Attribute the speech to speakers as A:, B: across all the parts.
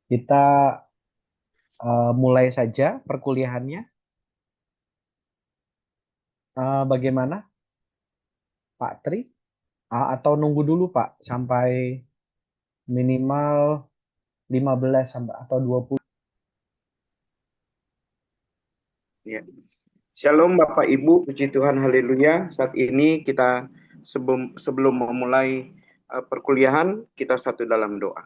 A: Kita mulai saja perkuliahannya. Bagaimana, Pak Tri? Atau nunggu dulu, Pak, sampai minimal 15 sampai atau 20.
B: Ya. Shalom Bapak Ibu, puji Tuhan, haleluya. Saat ini kita sebelum memulai perkuliahan, kita satu dalam doa.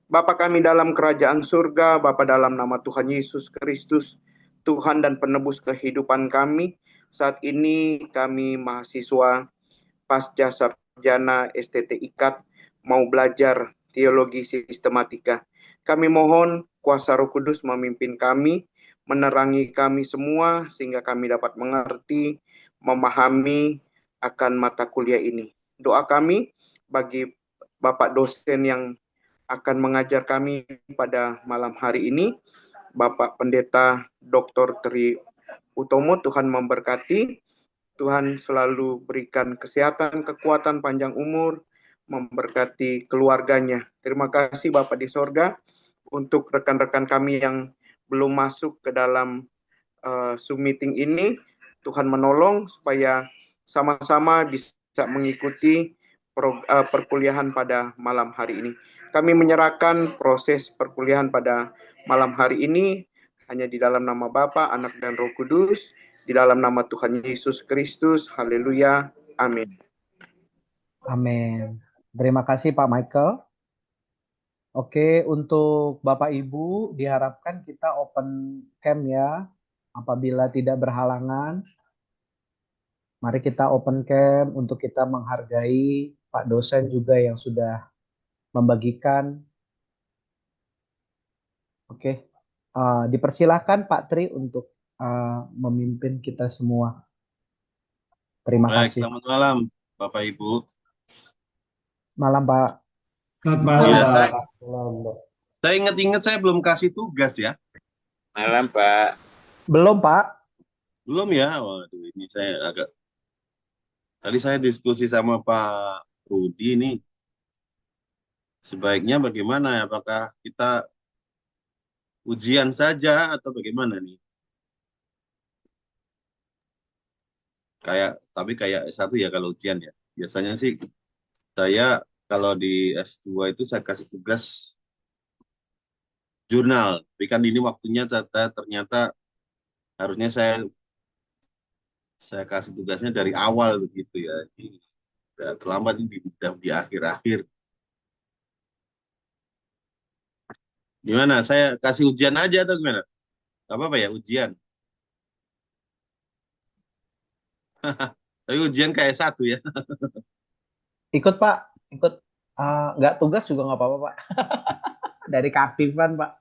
B: Bapa kami dalam kerajaan surga, Bapa dalam nama Tuhan Yesus Kristus, Tuhan dan penebus kehidupan kami. Saat ini kami mahasiswa pasca sarjana STT IKAT mau belajar teologi sistematika. Kami mohon kuasa Roh Kudus memimpin kami, menerangi kami semua sehingga kami dapat mengerti, memahami akan mata kuliah ini. Doa kami bagi Bapak dosen yang akan mengajar kami pada malam hari ini, Bapak Pendeta Dr. Tri Utomo, Tuhan memberkati. Tuhan selalu berikan kesehatan, kekuatan, panjang umur, memberkati keluarganya. Terima kasih Bapak di sorga untuk rekan-rekan kami yang belum masuk ke dalam Zoom meeting ini. Tuhan menolong supaya sama-sama bisa mengikuti perkuliahan pada malam hari ini. Kami menyerahkan proses perkuliahan pada malam hari ini hanya di dalam nama Bapa, Anak, dan Roh Kudus, di dalam nama Tuhan Yesus Kristus. Haleluya. Amin.
A: Amin. Terima kasih, Pak Michael. Oke, untuk Bapak Ibu diharapkan kita open cam ya. Apabila tidak berhalangan, mari kita open cam untuk kita menghargai Pak dosen juga yang sudah membagikan. Oke, dipersilahkan Pak Tri untuk memimpin kita semua. Terima
C: Baik,
A: kasih.
C: selamat malam Bapak Ibu.
A: Malam Pak.
D: Selamat malam,
C: Iya,
D: Pak.
C: saya ingat-ingat saya belum kasih tugas ya.
B: Malam, Pak.
A: Belum Pak.
C: Belum ya? Waduh, ini saya agak... Tadi saya diskusi sama Pak Rudi ini. Sebaiknya bagaimana? Apakah kita ujian saja atau bagaimana nih? Tapi kayak S1 ya kalau ujian ya. Biasanya sih saya kalau di S2 itu saya kasih tugas jurnal. Tapi kan ini waktunya ternyata harusnya saya kasih tugasnya dari awal begitu ya. Ini udah terlambat ini di akhir-akhir. Gimana? Saya kasih ujian aja atau gimana? Gak apa-apa ya ujian. Tapi ujian kayak satu ya.
A: Ikut Pak. Ikut. Nggak tugas juga nggak apa-apa Pak. Dari keaktifan Pak.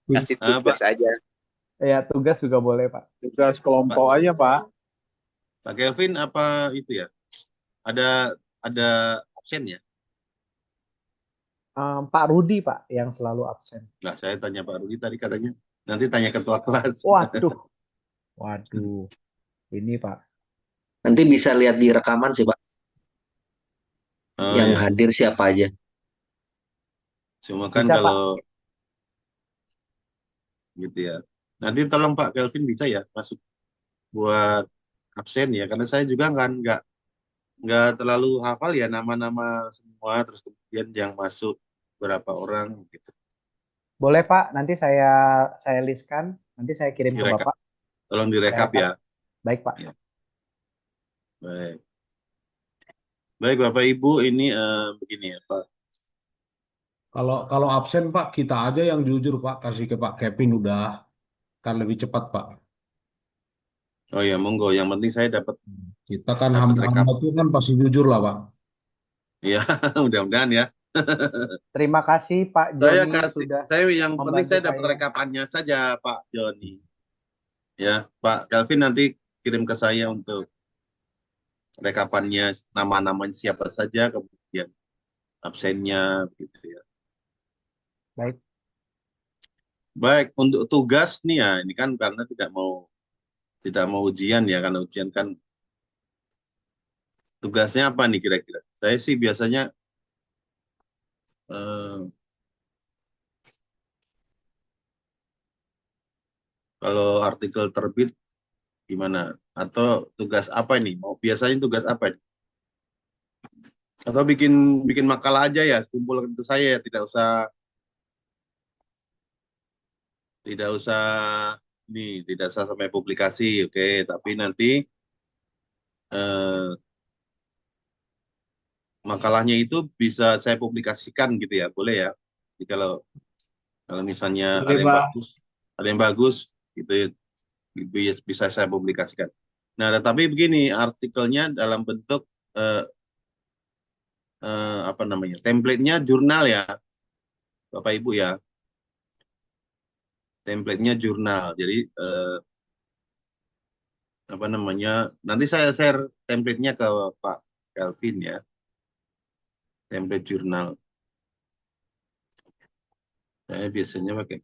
B: Kasih tugas aja.
A: Ya tugas juga boleh Pak.
D: Tugas kelompok aja, Pak.
C: Pak Kelvin apa itu ya? Ada absen ya?
A: Pak Rudi Pak yang selalu absen.
C: Nah, saya tanya Pak Rudi tadi katanya nanti tanya ketua kelas.
A: Waduh. Ini Pak.
E: Nanti bisa lihat di rekaman sih, Pak.
C: Oh,
E: Yang
C: ya.
E: hadir siapa aja.
C: Cuma kan
A: Bisa,
C: kalau
A: Pak.
C: gitu ya. Nanti tolong Pak Kelvin bisa ya masuk buat absen ya, karena saya juga nggak terlalu hafal ya nama-nama semua, terus kemudian yang masuk berapa orang gitu.
A: Boleh Pak, nanti saya listkan, nanti saya kirim ke
C: Direkap.
A: Bapak.
C: Tolong direkap ya.
A: Baik Pak.
C: Ya. Baik. Baik Bapak Ibu, ini begini ya Pak.
D: Kalau absen, Pak, kita aja yang jujur, Pak. Kasih ke Pak Kevin udah kan lebih cepat, Pak.
C: Oh ya, monggo. Yang penting saya dapat
D: Kita kan
C: rekap.
D: hamba-hamba itu kan pasti jujur lah, Pak.
C: Iya, mudah-mudahan ya.
A: Terima kasih Pak Joni sudah
C: Saya yang penting
A: membantu
C: saya dapat
A: saya.
C: rekapannya saja Pak Joni. Ya, Pak Kelvin nanti kirim ke saya untuk rekapannya, nama-namanya siapa saja, kemudian absennya gitu ya.
A: Baik.
C: Baik, untuk tugas nih ya, ini kan karena tidak mau ujian ya, karena ujian kan tugasnya apa nih kira-kira? Saya sih biasanya Kalau artikel terbit gimana? Atau tugas apa ini? Mau biasanya tugas apa ini? Atau bikin bikin makalah aja ya, kumpulkan ke saya, tidak usah ini, tidak usah sampai publikasi, oke? Tapi nanti eh, makalahnya itu bisa saya publikasikan gitu ya, boleh ya? Jadi kalau kalau misalnya
A: Boleh, Pak.
C: ada yang bagus gitu ya, bisa saya publikasikan. Nah, tetapi begini, artikelnya dalam bentuk eh, apa namanya? Template-nya jurnal ya, Bapak Ibu ya. Template-nya jurnal. Jadi apa namanya? Nanti saya share template-nya ke Pak Kelvin ya, template jurnal. Saya biasanya pakai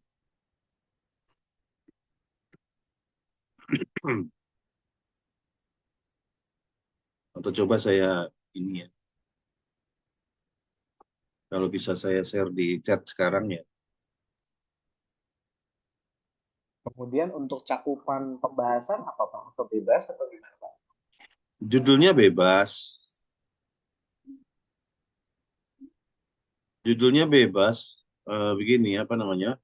C: atau coba saya ini ya. Kalau bisa saya share di chat sekarang ya.
A: Kemudian untuk cakupan pembahasan apa Pak? Atau bebas atau gimana Pak?
C: Judulnya bebas. Judulnya bebas. Begini apa namanya?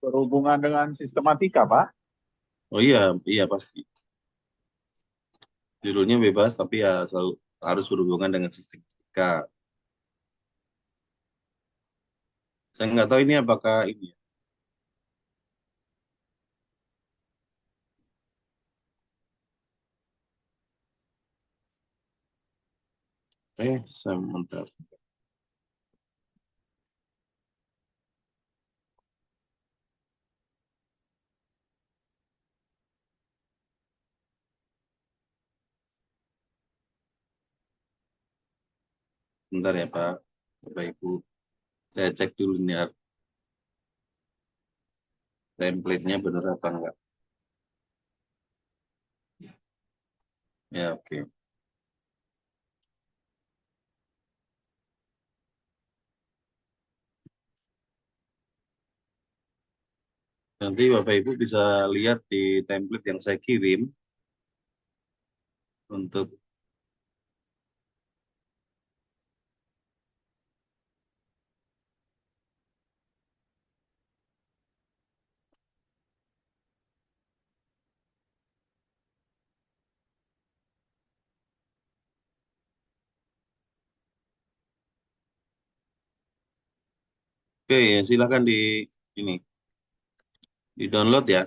F: Berhubungan dengan sistematika, Pak.
C: Oh iya, iya pasti. Judulnya bebas tapi ya selalu harus berhubungan dengan sistematika. Saya nggak tahu ini apakah ini ya. Sebentar. Bentar ya Pak. Bapak Ibu. Saya cek dulu nih template-nya benar apa enggak. Ya, oke. Nanti Bapak Ibu bisa lihat di template yang saya kirim untuk oke, ya, silakan ini di download ya.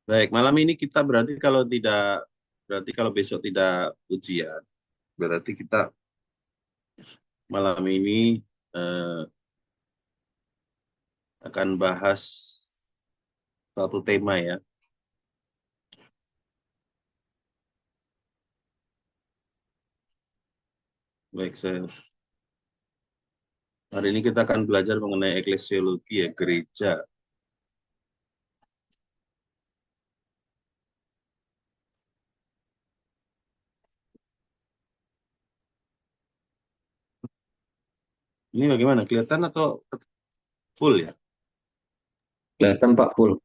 C: Baik, malam ini kita berarti kalau besok tidak ujian, berarti kita malam ini eh, akan bahas satu tema ya. Baik, hari ini kita akan belajar mengenai eklesiologi ya, gereja. Ini bagaimana? Kelihatan atau full ya?
E: Kelihatan Pak full.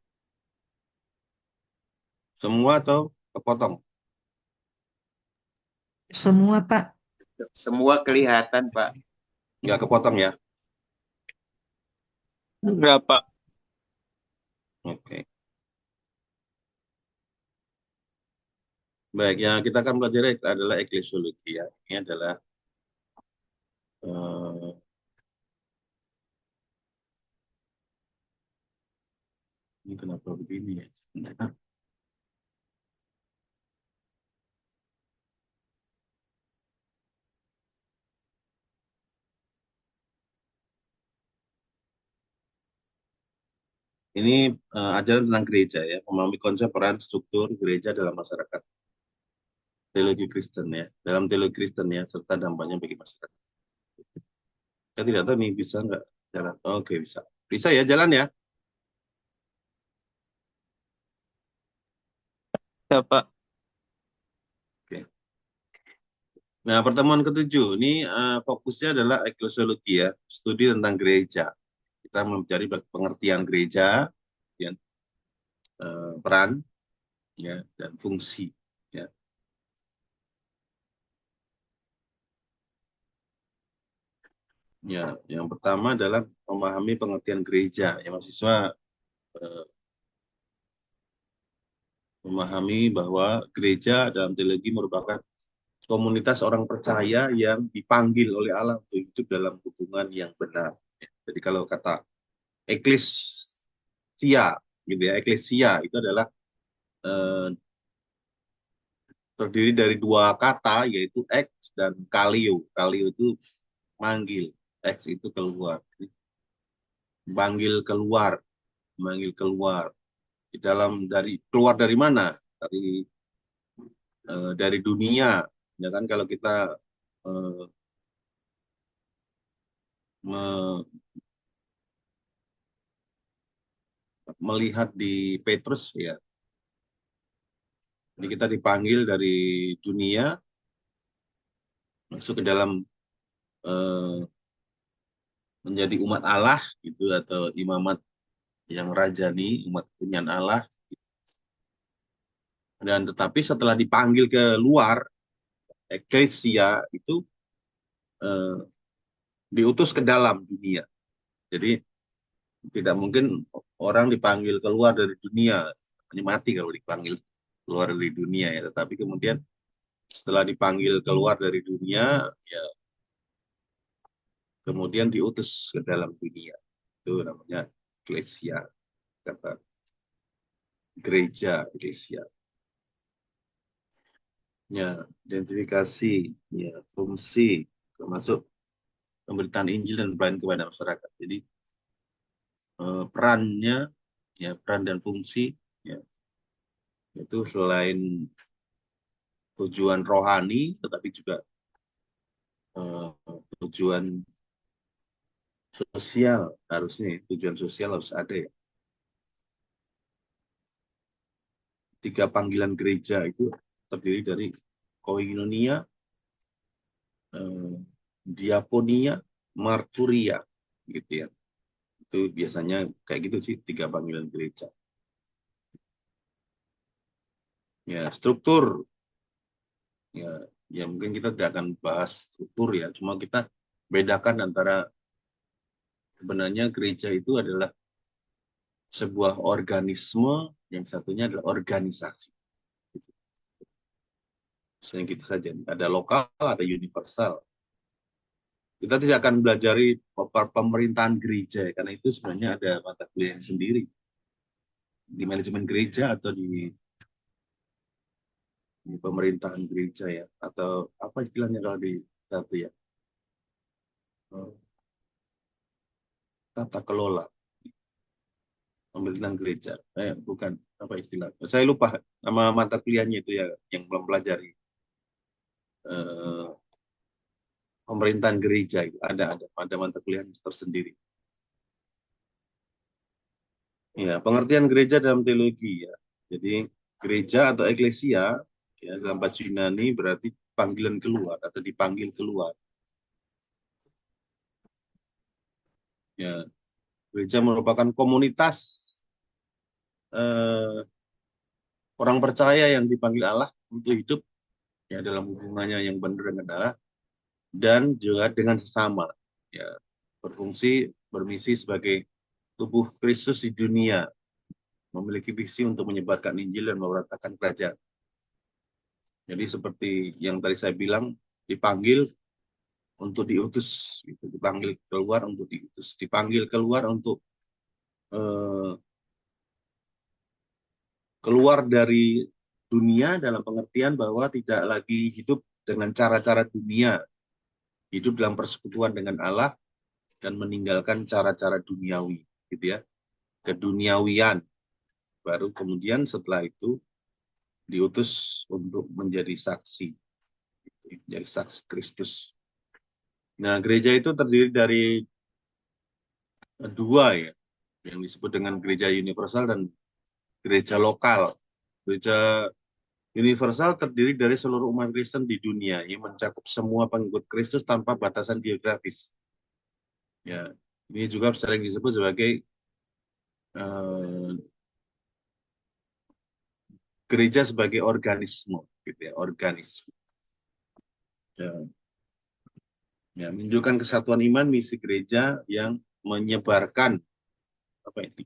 C: Semua atau kepotong?
G: Semua, Pak.
B: Semua kelihatan, Pak.
C: Nggak kepotong ya?
F: Enggak, Pak.
C: Oke. Baik, yang kita akan belajar adalah eklesiologi ya. Ini adalah eh, ini kenapa begini ya? Nah, ini ajaran tentang gereja ya, memahami konsep peran struktur gereja dalam masyarakat. teologi Kristen ya, dalam teologi Kristen ya, serta dampaknya bagi masyarakat. Saya tidak tahu nih bisa nggak jalan. Oke, bisa. Bisa ya jalan ya.
F: Ya, Pak.
C: Oke. Nah, pertemuan ketujuh ini fokusnya adalah eklesiologi ya, studi tentang gereja. Kita mencari pengertian gereja, ya, peran, ya, dan fungsi. Ya. Ya, yang pertama adalah memahami pengertian gereja. Ya, mahasiswa memahami bahwa gereja dalam teologi merupakan komunitas orang percaya yang dipanggil oleh Allah untuk hidup dalam hubungan yang benar. Jadi kalau kata eklesia, gitu ya, eklesia itu adalah eh, terdiri dari dua kata yaitu ex dan kalio. Kalio itu manggil, ex itu keluar, manggil keluar. Di dalam keluar dari mana? Dari dunia, ya kan kalau kita eh, me- melihat di Petrus ya, jadi kita dipanggil dari dunia masuk ke dalam eh, menjadi umat Allah gitu atau imamat yang rajani, umat kunyan Allah. Dan tetapi setelah dipanggil ke luar, eklesia itu eh, diutus ke dalam dunia. Jadi tidak mungkin orang dipanggil keluar dari dunia, ini mati kalau dipanggil keluar dari dunia ya. Tetapi kemudian setelah dipanggil keluar dari dunia, ya kemudian diutus ke dalam dunia. Itu namanya eklesia, kata gereja, eklesia. Ya, identifikasi, ya, fungsi, termasuk pemberitaan Injil dan pelayanan kepada masyarakat. Jadi perannya, ya peran dan fungsi, ya, itu selain tujuan rohani, tetapi juga tujuan sosial harusnya, tujuan sosial harus ada ya. 3 panggilan gereja itu terdiri dari koinonia, diakonia, marturia, gitu ya. Itu biasanya kayak gitu sih 3 panggilan gereja. Ya, struktur ya, ya mungkin kita tidak akan bahas struktur ya, cuma kita bedakan antara sebenarnya gereja itu adalah sebuah organisme, yang satunya adalah organisasi. Sehingga gitu saja. Ada lokal, ada universal. Kita tidak akan belajar pemerintahan gereja, ya, karena itu sebenarnya ada mata kuliah sendiri di manajemen gereja atau di pemerintahan gereja ya, atau apa istilahnya kalau di satu ya, tata kelola pemerintahan gereja. Bukan apa istilah, saya lupa nama mata kuliahnya itu ya, yang belum pelajari pemerintahan gereja itu ada mata kuliah tersendiri. Ya, pengertian gereja dalam teologi ya. Jadi gereja atau eklesia ya dalam bahasa Yunani berarti panggilan keluar atau dipanggil keluar. Ya, gereja merupakan komunitas eh, orang percaya yang dipanggil Allah untuk hidup ya dalam hubungannya yang benar dengan Allah dan juga dengan sesama. Ya, berfungsi bermisi sebagai tubuh Kristus di dunia, memiliki visi untuk menyebarkan Injil dan mewartakan kerajaan. Jadi seperti yang tadi saya bilang, dipanggil untuk diutus, gitu. Dipanggil keluar untuk diutus, dipanggil keluar untuk keluar dari dunia dalam pengertian bahwa tidak lagi hidup dengan cara-cara dunia, hidup dalam persekutuan dengan Allah dan meninggalkan cara-cara duniawi, gitu ya, keduniawian. Baru kemudian setelah itu diutus untuk menjadi saksi Kristus. Nah, gereja itu terdiri dari dua ya, yang disebut dengan gereja universal dan gereja lokal. Gereja universal terdiri dari seluruh umat Kristen di dunia yang mencakup semua pengikut Kristus tanpa batasan geografis. Ya, ini juga sering disebut sebagai gereja sebagai organisme, gitu ya, organisme. Ya, menunjukkan kesatuan iman misi gereja yang menyebarkan apa ini?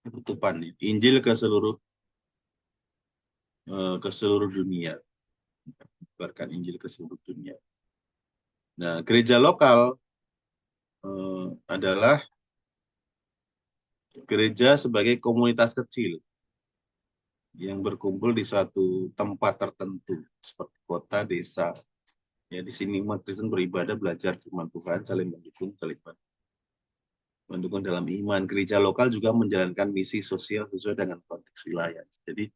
C: Penutupan Injil ke seluruh dunia, menyebarkan Injil ke seluruh dunia. Nah, gereja lokal adalah gereja sebagai komunitas kecil yang berkumpul di suatu tempat tertentu seperti kota, desa. Ya, di sini umat Kristen beribadah, belajar firman Tuhan, saling mendukung dalam iman. Gereja lokal juga menjalankan misi sosial sesuai dengan konteks wilayah. Jadi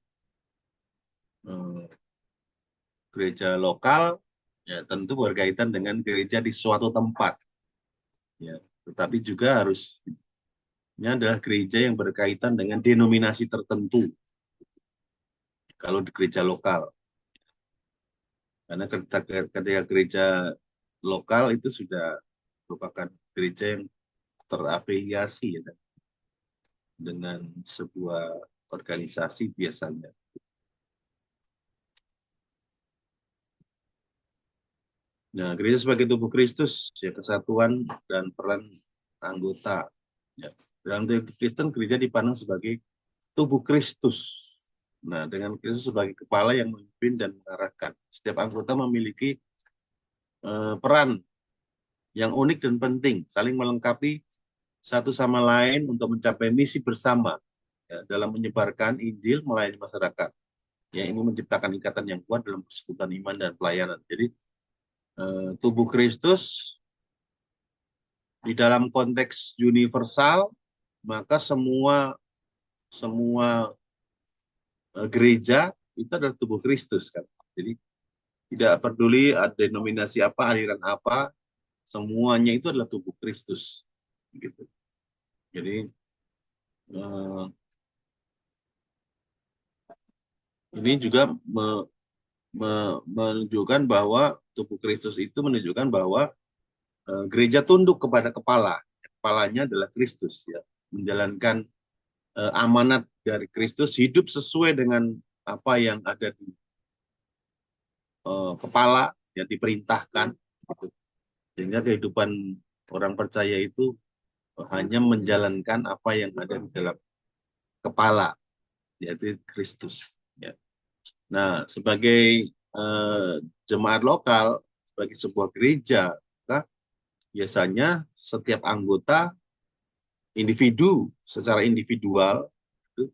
C: gereja lokal ya tentu berkaitan dengan gereja di suatu tempat. Ya, tetapi juga ini adalah gereja yang berkaitan dengan denominasi tertentu. Kalau di gereja lokal. Karena ketika gereja lokal itu sudah merupakan gereja yang terafiliasi ya, dengan sebuah organisasi biasanya. Nah, gereja sebagai tubuh Kristus, ya, kesatuan dan peran anggota. Ya. Dalam teologi Kristen, gereja dipandang sebagai tubuh Kristus. Nah, dengan Kristus sebagai kepala yang memimpin dan mengarahkan. Setiap anggota memiliki peran yang unik dan penting, saling melengkapi satu sama lain untuk mencapai misi bersama ya, dalam menyebarkan Injil melayani masyarakat. Ya, ini menciptakan ikatan yang kuat dalam persekutuan iman dan pelayanan. Jadi tubuh Kristus di dalam konteks universal, maka semua gereja itu adalah tubuh Kristus kan. Jadi tidak peduli ada denominasi apa, aliran apa, semuanya itu adalah tubuh Kristus. Gitu. Jadi ini juga menunjukkan bahwa tubuh Kristus itu menunjukkan bahwa gereja tunduk kepada kepala. Kepalanya adalah Kristus ya, menjalankan amanat dari Kristus, hidup sesuai dengan apa yang ada di kepala yang diperintahkan gitu. Sehingga kehidupan orang percaya itu hanya menjalankan apa yang ada di dalam kepala, yaitu Kristus ya. Nah, sebagai jemaat lokal, sebagai sebuah gereja, maka biasanya setiap anggota individu secara individual itu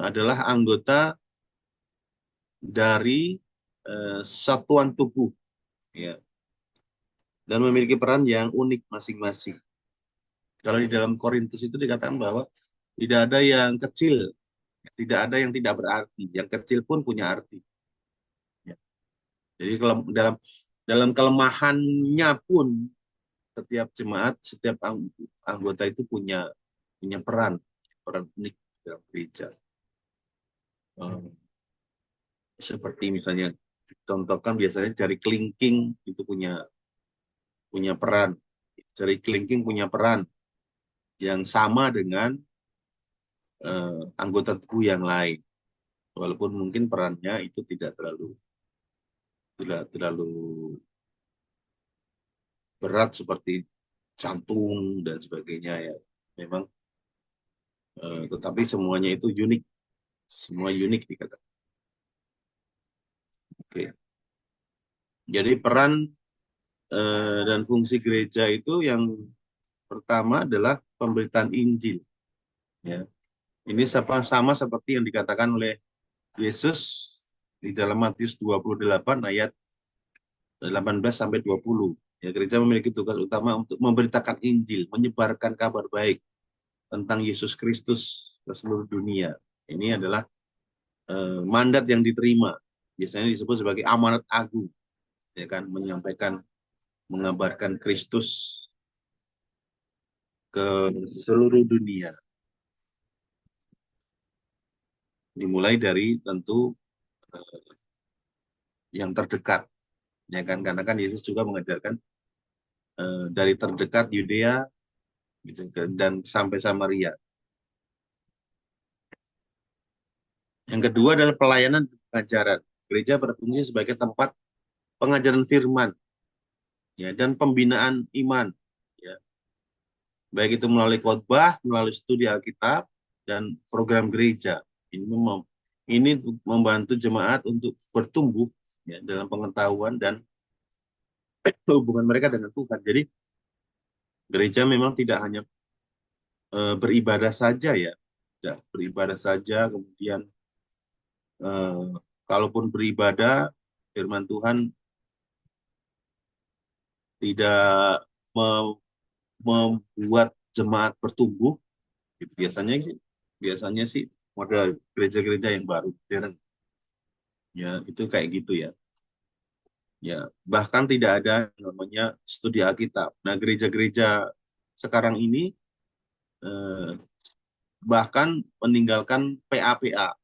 C: adalah anggota dari satuan tubuh ya, dan memiliki peran yang unik masing-masing. Kalau di dalam Korintus itu dikatakan bahwa tidak ada yang kecil, tidak ada yang tidak berarti, yang kecil pun punya arti ya. Jadi kalau dalam kelemahannya pun setiap jemaat, setiap anggota itu punya peran unik dalam gereja. Seperti misalnya contohkan biasanya jari kelingking itu punya peran. Jari kelingking punya peran yang sama dengan anggota tubuh yang lain. Walaupun mungkin perannya itu tidak terlalu berat seperti jantung dan sebagainya ya. Memang tetapi semuanya itu unik. Semua unik dikatakan. Oke. Jadi peran dan fungsi gereja itu yang pertama adalah pemberitaan Injil. Ya. Ini sama seperti yang dikatakan oleh Yesus di dalam Matius 28 ayat 18 sampai 20. Ya, gereja memiliki tugas utama untuk memberitakan Injil, menyebarkan kabar baik tentang Yesus Kristus ke seluruh dunia. Ini adalah mandat yang diterima, biasanya disebut sebagai amanat agung, ya kan, menyampaikan, mengabarkan Kristus ke seluruh dunia. Dimulai dari tentu yang terdekat, ya kan, karena kan Yesus juga mengajarkan dari terdekat Yudea gitu, dan sampai Samaria. Yang kedua adalah pelayanan dan pengajaran. Gereja berfungsi sebagai tempat pengajaran firman, ya, dan pembinaan iman, ya, baik itu melalui khotbah, melalui studi Alkitab, dan program gereja. Ini membantu jemaat untuk bertumbuh, ya, dalam pengetahuan dan hubungan mereka dengan Tuhan. Jadi gereja memang tidak hanya beribadah saja, ya, tidak beribadah saja, kemudian kalaupun beribadah, firman Tuhan tidak membuat jemaat bertumbuh. Biasanya sih model gereja-gereja yang baru, ya, itu kayak gitu, ya. Ya, bahkan tidak ada namanya studi Alkitab. Nah, gereja-gereja sekarang ini bahkan meninggalkan PA-PA.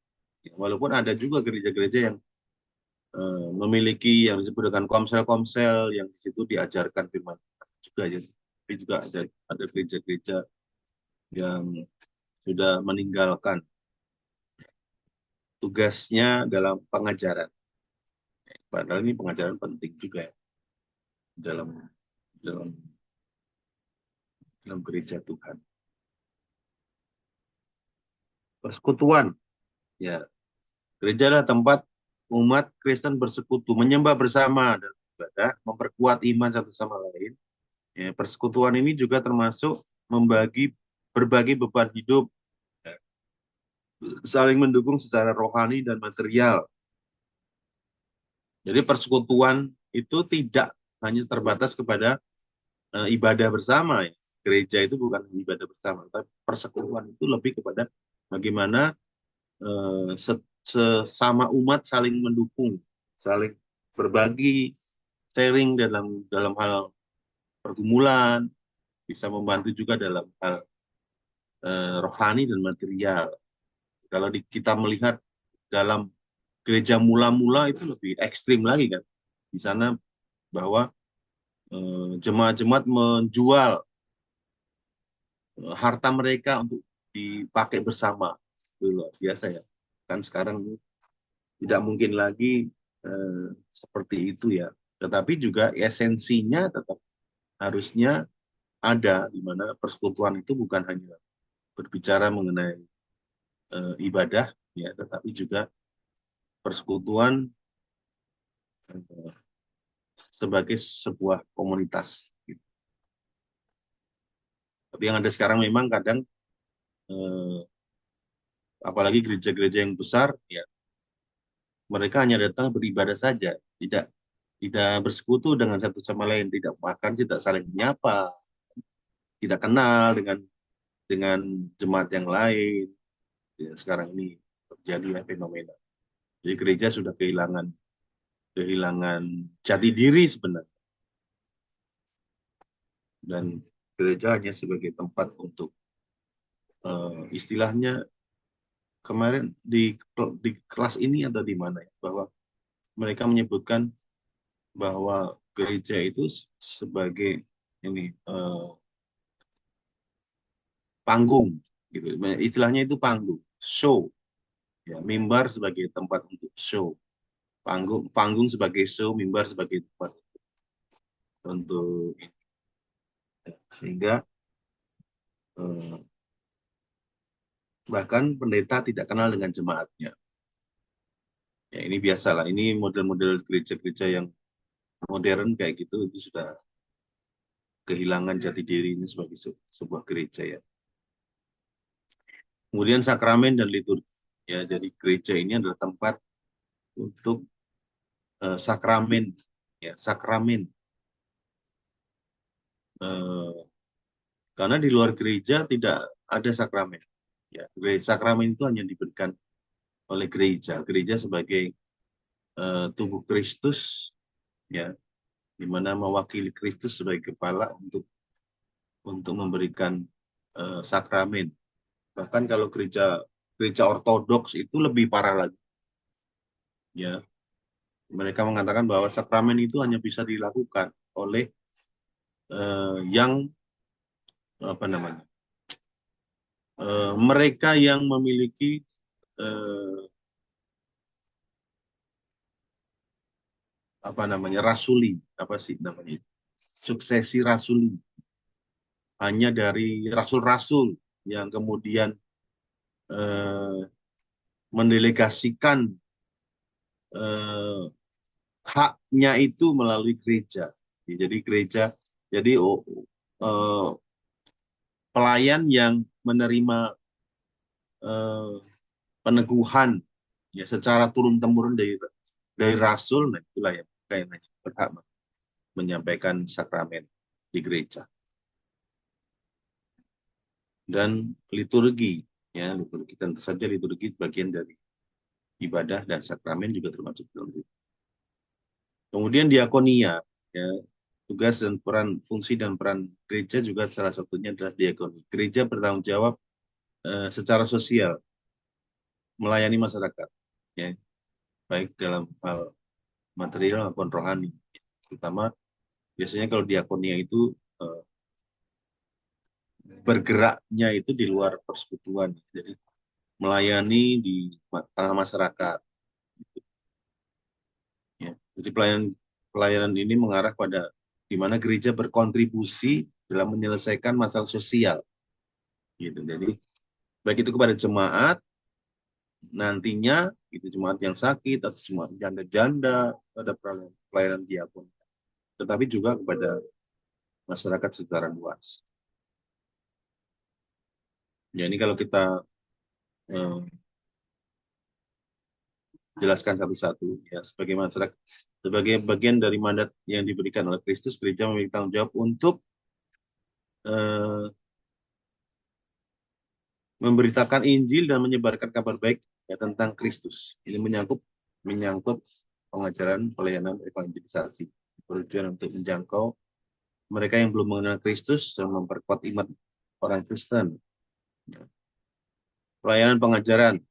C: Ya, walaupun ada juga gereja-gereja yang memiliki yang disebut dengan komsel-komsel, yang di situ diajarkan firman Tuhan juga, ya. Tapi juga ada gereja-gereja yang sudah meninggalkan tugasnya dalam pengajaran. Padahal ini pengajaran penting juga, ya, dalam dalam dalam gereja Tuhan. Persekutuan, ya, gereja adalah tempat umat Kristen bersekutu, menyembah bersama dan ibadah, memperkuat iman satu sama lain. Ya, persekutuan ini juga termasuk berbagi beban hidup, ya, saling mendukung secara rohani dan material. Jadi persekutuan itu tidak hanya terbatas kepada ibadah bersama, ya. Gereja itu bukan ibadah bersama, tapi persekutuan itu lebih kepada bagaimana sesama umat saling mendukung, saling berbagi, sharing dalam hal pergumulan, bisa membantu juga dalam hal rohani dan material. Kalau kita melihat dalam gereja mula-mula itu lebih ekstrim lagi, kan, di sana bahwa jemaat-jemaat menjual harta mereka untuk dipakai bersama. Itu luar biasa, ya. Kan sekarang tidak mungkin lagi seperti itu, ya. Tetapi juga esensinya tetap harusnya ada, di mana persekutuan itu bukan hanya berbicara mengenai ibadah, ya, tetapi juga persekutuan sebagai sebuah komunitas, gitu. Tapi yang ada sekarang memang kadang apalagi gereja-gereja yang besar, ya, mereka hanya datang beribadah saja, tidak bersekutu dengan satu sama lain, tidak makan, tidak saling menyapa, tidak kenal dengan jemaat yang lain. Ya, sekarang ini terjadi, ya, fenomena. Jadi gereja sudah kehilangan jati diri sebenarnya, dan gereja hanya sebagai tempat untuk istilahnya kemarin di kelas ini atau di mana, ya, bahwa mereka menyebutkan bahwa gereja itu sebagai ini panggung, gitu. Istilahnya itu panggung, show, ya, mimbar sebagai tempat untuk show, panggung sebagai show, mimbar sebagai tempat untuk ini. Sehingga bahkan pendeta tidak kenal dengan jemaatnya. Ya, ini biasalah, ini model-model gereja-gereja yang modern kayak gitu, itu sudah kehilangan jati diri ini sebagai sebuah gereja, ya. Kemudian sakramen dan liturgi, ya. Jadi gereja ini adalah tempat untuk sakramen, ya, sakramen. Karena di luar gereja tidak ada sakramen, Ya, sakramen itu hanya diberikan oleh gereja. Gereja sebagai tubuh Kristus, ya, di mana mewakili Kristus sebagai kepala untuk memberikan sakramen. Bahkan kalau gereja ortodoks itu lebih parah lagi. Ya, mereka mengatakan bahwa sakramen itu hanya bisa dilakukan oleh yang apa namanya, mereka yang memiliki apa namanya, rasuli, apa sih namanya, suksesi rasuli, hanya dari rasul-rasul yang kemudian mendelegasikan haknya itu melalui gereja. Jadi gereja, jadi pelayan yang menerima peneguhan ya secara turun temurun dari rasul, nah itulah yang kayaknya berhak menyampaikan sakramen di gereja. Dan liturgi, ya, liturgi tentu saja, liturgi bagian dari ibadah, dan sakramen juga termasuk dalam itu. Kemudian diakonia, ya, tugas dan peran, fungsi dan peran gereja juga salah satunya adalah diakoni. Gereja bertanggung jawab secara sosial melayani masyarakat, ya, baik dalam hal material maupun rohani. Terutama biasanya kalau diakonia itu bergeraknya itu di luar persekutuan, jadi melayani di tengah masyarakat. Ya. Jadi pelayanan ini mengarah pada di mana gereja berkontribusi dalam menyelesaikan masalah sosial. Gitu. Jadi baik itu kepada jemaat nantinya, itu jemaat yang sakit atau jemaat janda-janda, ada pelayanan diakon, tetapi juga kepada masyarakat secara luas. Ya, ini kalau kita jelaskan satu-satu, ya, sebagai masyarakat, sebagai bagian dari mandat yang diberikan oleh Kristus, gereja memiliki tanggung jawab untuk memberitakan Injil dan menyebarkan kabar baik, ya, tentang Kristus. Ini menyangkut pengajaran pelayanan evangelisasi, bertujuan untuk menjangkau mereka yang belum mengenal Kristus dan memperkuat iman orang Kristen. Ya. Pelayanan pengajaran,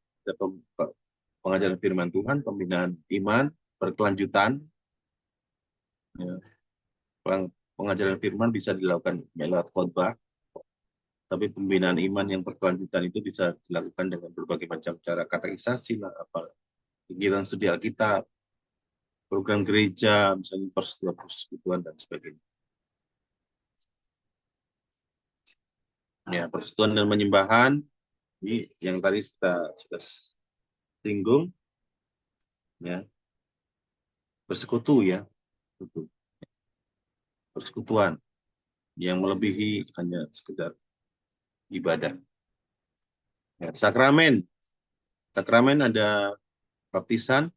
C: pengajaran firman Tuhan, pembinaan iman berkelanjutan. Ya. Pengajaran firman bisa dilakukan lewat khotbah, tapi pembinaan iman yang berkelanjutan itu bisa dilakukan dengan berbagai macam cara, katekisasi lah, apa, kegiatan studi Alkitab, program gereja, misalnya persekutuan dan sebagainya. Ya, persekutuan dan penyembahan ini yang tadi kita sudah singgung, ya, bersekutu, ya, persekutuan yang melebihi hanya sekedar ibadah. Ya, sakramen ada baptisan,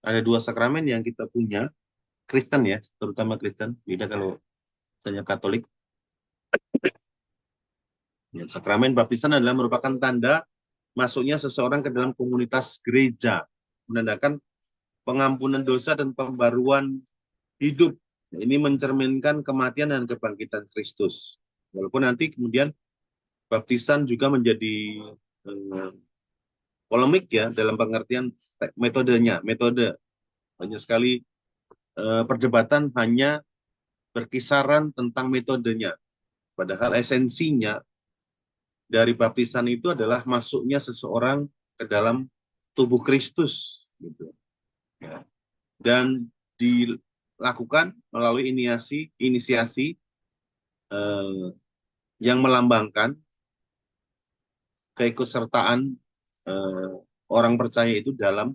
C: ada 2 sakramen yang kita punya, Kristen, ya, terutama Kristen, beda kalau misalnya Katolik. Ya, sakramen baptisan adalah merupakan tanda masuknya seseorang ke dalam komunitas gereja, menandakan pengampunan dosa dan pembaruan hidup. Ini mencerminkan kematian dan kebangkitan Kristus. Walaupun nanti kemudian baptisan juga menjadi polemik, ya, dalam pengertian metodenya. Banyak sekali perdebatan hanya berkisaran tentang metodenya. Padahal esensinya dari baptisan itu adalah masuknya seseorang ke dalam tubuh Kristus, gitu. Ya. Dan dilakukan melalui inisiasi yang melambangkan keikutsertaan orang percaya itu dalam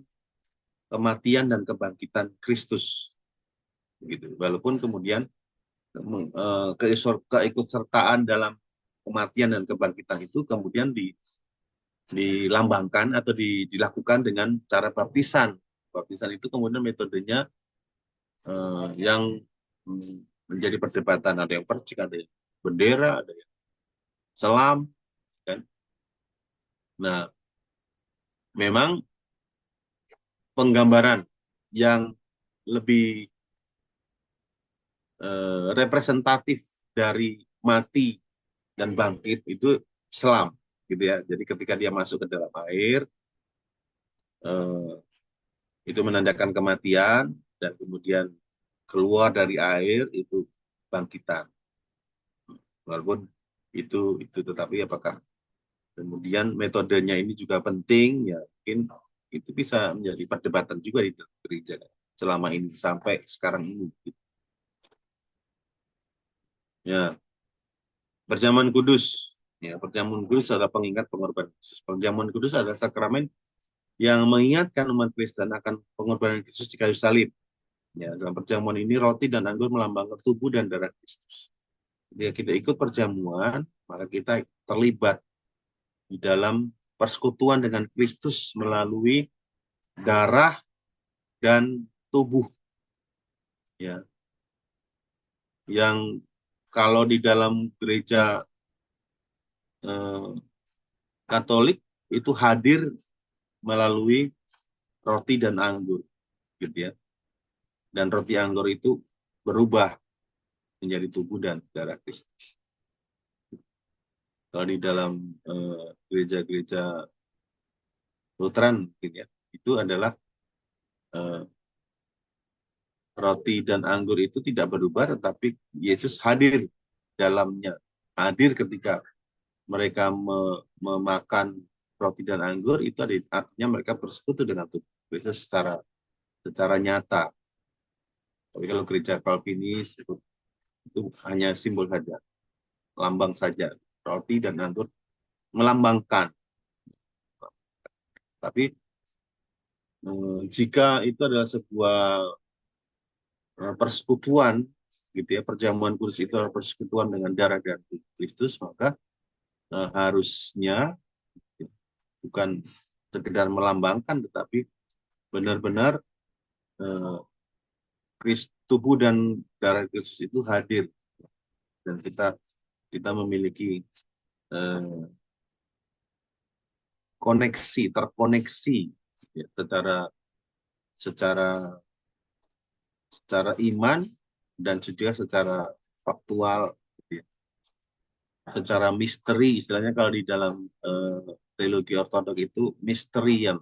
C: kematian dan kebangkitan Kristus, gitu. Walaupun kemudian keikutsertaan dalam kematian dan kebangkitan itu kemudian dilambangkan atau dilakukan dengan cara baptisan. Baptisan itu kemudian metodenya yang menjadi perdebatan. Ada yang percik, ada yang bendera, ada yang selam, kan? Nah, memang penggambaran yang lebih representatif dari mati dan bangkit itu selam, gitu ya. Jadi ketika dia masuk ke dalam air, eh, itu menandakan kematian, dan kemudian keluar dari air itu bangkitan. Walaupun itu tetapi apakah kemudian metodenya ini juga penting, ya mungkin itu bisa menjadi perdebatan juga di dalam gereja selama ini sampai sekarang ini. Ya, perjamuan kudus. Ya, perjamuan kudus adalah pengingat pengorbanan Kristus. Perjamuan kudus adalah sakramen yang mengingatkan umat Kristen akan pengorbanan Kristus di kayu salib. Ya, dalam perjamuan ini roti dan anggur melambangkan tubuh dan darah Kristus. Jika kita ikut perjamuan, maka kita terlibat di dalam persekutuan dengan Kristus melalui darah dan tubuh. Ya, yang kalau di dalam gereja Katolik itu hadir melalui roti dan anggur, gitu ya. Dan roti anggur itu berubah menjadi tubuh dan darah Kristus. Kalau di dalam gereja-gereja Lutheran, gitu ya, itu adalah roti dan anggur itu tidak berubah, tetapi Yesus hadir dalamnya. Hadir ketika mereka memakan roti dan anggur, itu artinya mereka bersekutu dengan tubuh Kristus secara nyata. Tapi kalau gereja Calvinis itu hanya simbol saja, lambang saja. Roti dan anggur melambangkan. Tapi jika itu adalah sebuah persekutuan, gitu ya, perjamuan kudus itu adalah persekutuan dengan darah dan tubuh Kristus, maka harusnya bukan sekedar melambangkan, tetapi benar-benar tubuh dan darah Kristus itu hadir, dan kita memiliki terkoneksi ya, secara iman dan juga secara faktual, gitu ya. Secara misteri, istilahnya kalau di dalam teologi ortodok itu misterion,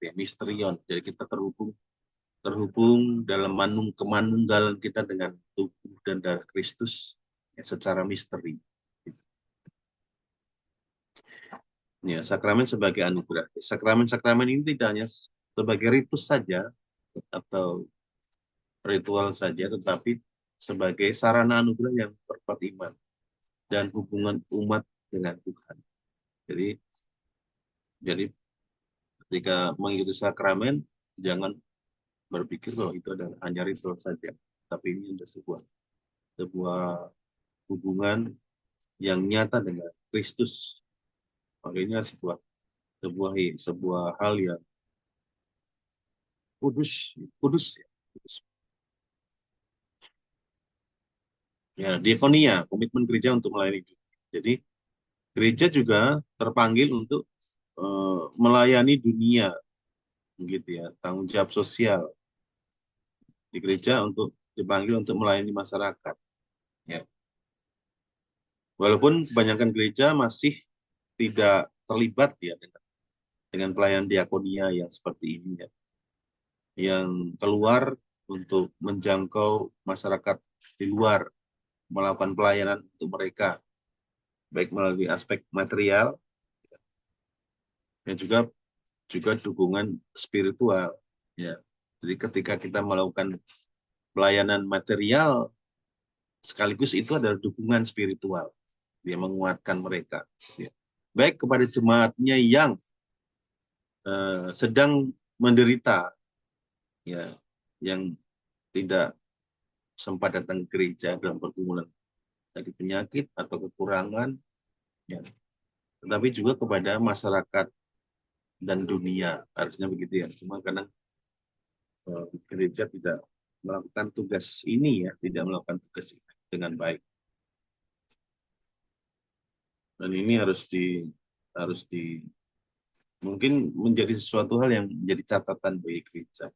C: ya, misterion. Jadi kita terhubung dalam kemanunggalan kita dengan tubuh dan darah Kristus, ya, secara misteri. Ya, sakramen sebagai anugerah. Sakramen ini tidak hanya sebagai ritus saja atau ritual saja, tetapi sebagai sarana anugerah yang bersifat iman dan hubungan umat dengan Tuhan. Jadi ketika mengikuti sakramen, jangan berpikir bahwa itu adalah hanya ritual saja, tapi ini ada sebuah hubungan yang nyata dengan Kristus. Makanya sebuah hal yang kudus ya. Ya, diakonia, komitmen gereja untuk melayani. Jadi gereja juga terpanggil untuk melayani dunia, gitu ya, tanggung jawab sosial di gereja, untuk dipanggil untuk melayani masyarakat. Ya. Walaupun kebanyakan gereja masih tidak terlibat ya dengan pelayanan diakonia yang seperti ini ya, yang keluar untuk menjangkau masyarakat di luar, melakukan pelayanan untuk mereka, baik melalui aspek material dan juga dukungan spiritual ya. Jadi ketika kita melakukan pelayanan material, sekaligus itu adalah dukungan spiritual, dia menguatkan mereka ya. Baik kepada jemaatnya yang sedang menderita ya, yang tidak sempat datang ke gereja dalam pergumulan dari penyakit atau kekurangan ya, tetapi juga kepada masyarakat dan dunia, harusnya begitu ya. Cuma kadang gereja tidak melakukan tugas ini ya, tidak melakukan tugas ini dengan baik. Dan ini harus harus mungkin menjadi sesuatu hal yang menjadi catatan bagi gereja.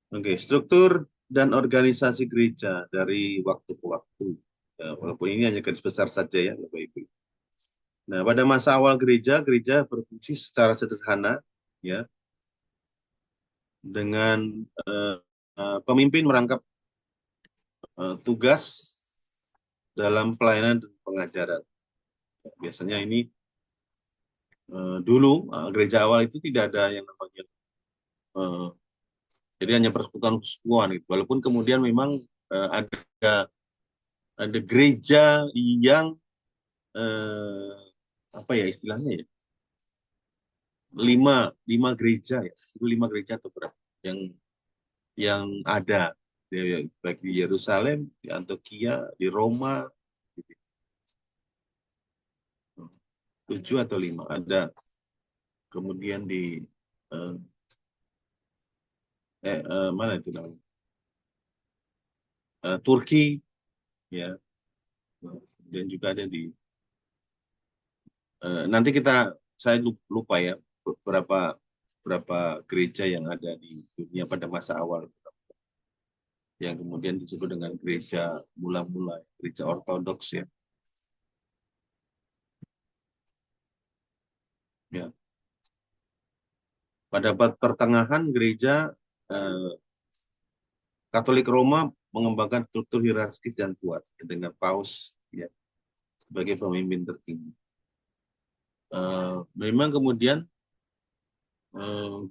C: Oke, struktur dan organisasi gereja dari waktu ke waktu. Ya, walaupun ini hanya garis besar saja ya, Bapak Ibu. Nah, pada masa awal gereja berfungsi secara sederhana, ya, dengan pemimpin merangkap tugas dalam pelayanan dan pengajaran. Biasanya ini dulu gereja awal itu tidak ada yang namanya, jadi hanya persekutuan-persekutuan gitu. Walaupun kemudian memang ada gereja yang apa ya istilahnya ya, lima gereja ya, 5 gereja atau berapa yang ada baik di Yerusalem, di Antioquia, di Roma, 7 atau 5 ada. Kemudian di mana itu namanya, Turki ya, dan juga ada di nanti saya lupa ya berapa gereja yang ada di dunia pada masa awal yang kemudian disebut dengan gereja mula-mula, gereja ortodoks ya. Ya. Pada pertengahan gereja Katolik Roma mengembangkan struktur hierarkis dan kuat dengan paus ya sebagai pemimpin tertinggi. Memang kemudian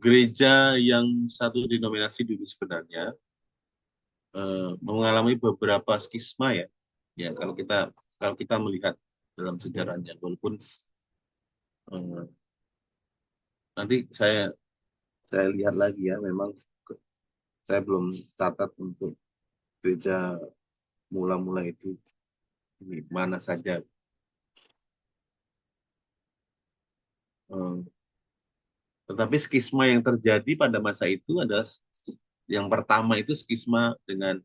C: gereja yang satu denominasi dulu sebenarnya mengalami beberapa skisma ya. Ya kalau kita melihat dalam sejarahnya, walaupun nanti saya lihat lagi ya, memang saya belum catat untuk gereja mula-mula itu mana saja. Tetapi skisma yang terjadi pada masa itu adalah yang pertama itu skisma dengan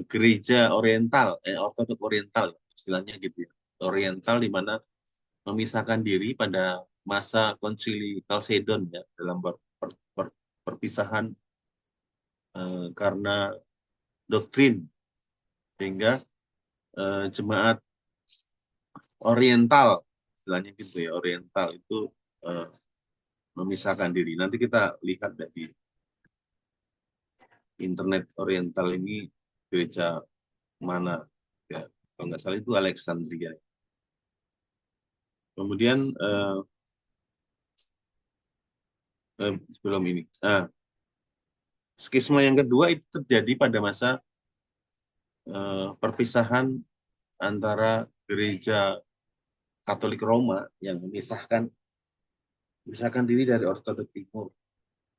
C: gereja oriental, ortodok oriental istilahnya gitu ya. Oriental di mana memisahkan diri pada masa konsili Chalcedon ya, dalam perpisahan karena doktrin, sehingga jemaat oriental istilahnya gitu ya, oriental itu memisahkan diri. Nanti kita lihat dari internet oriental ini gereja mana ya, kalau nggak salah itu Alexandria. Kemudian sebelum ini skisma yang kedua itu terjadi pada masa perpisahan antara gereja Katolik Roma yang memisahkan diri dari Ortodok Timur.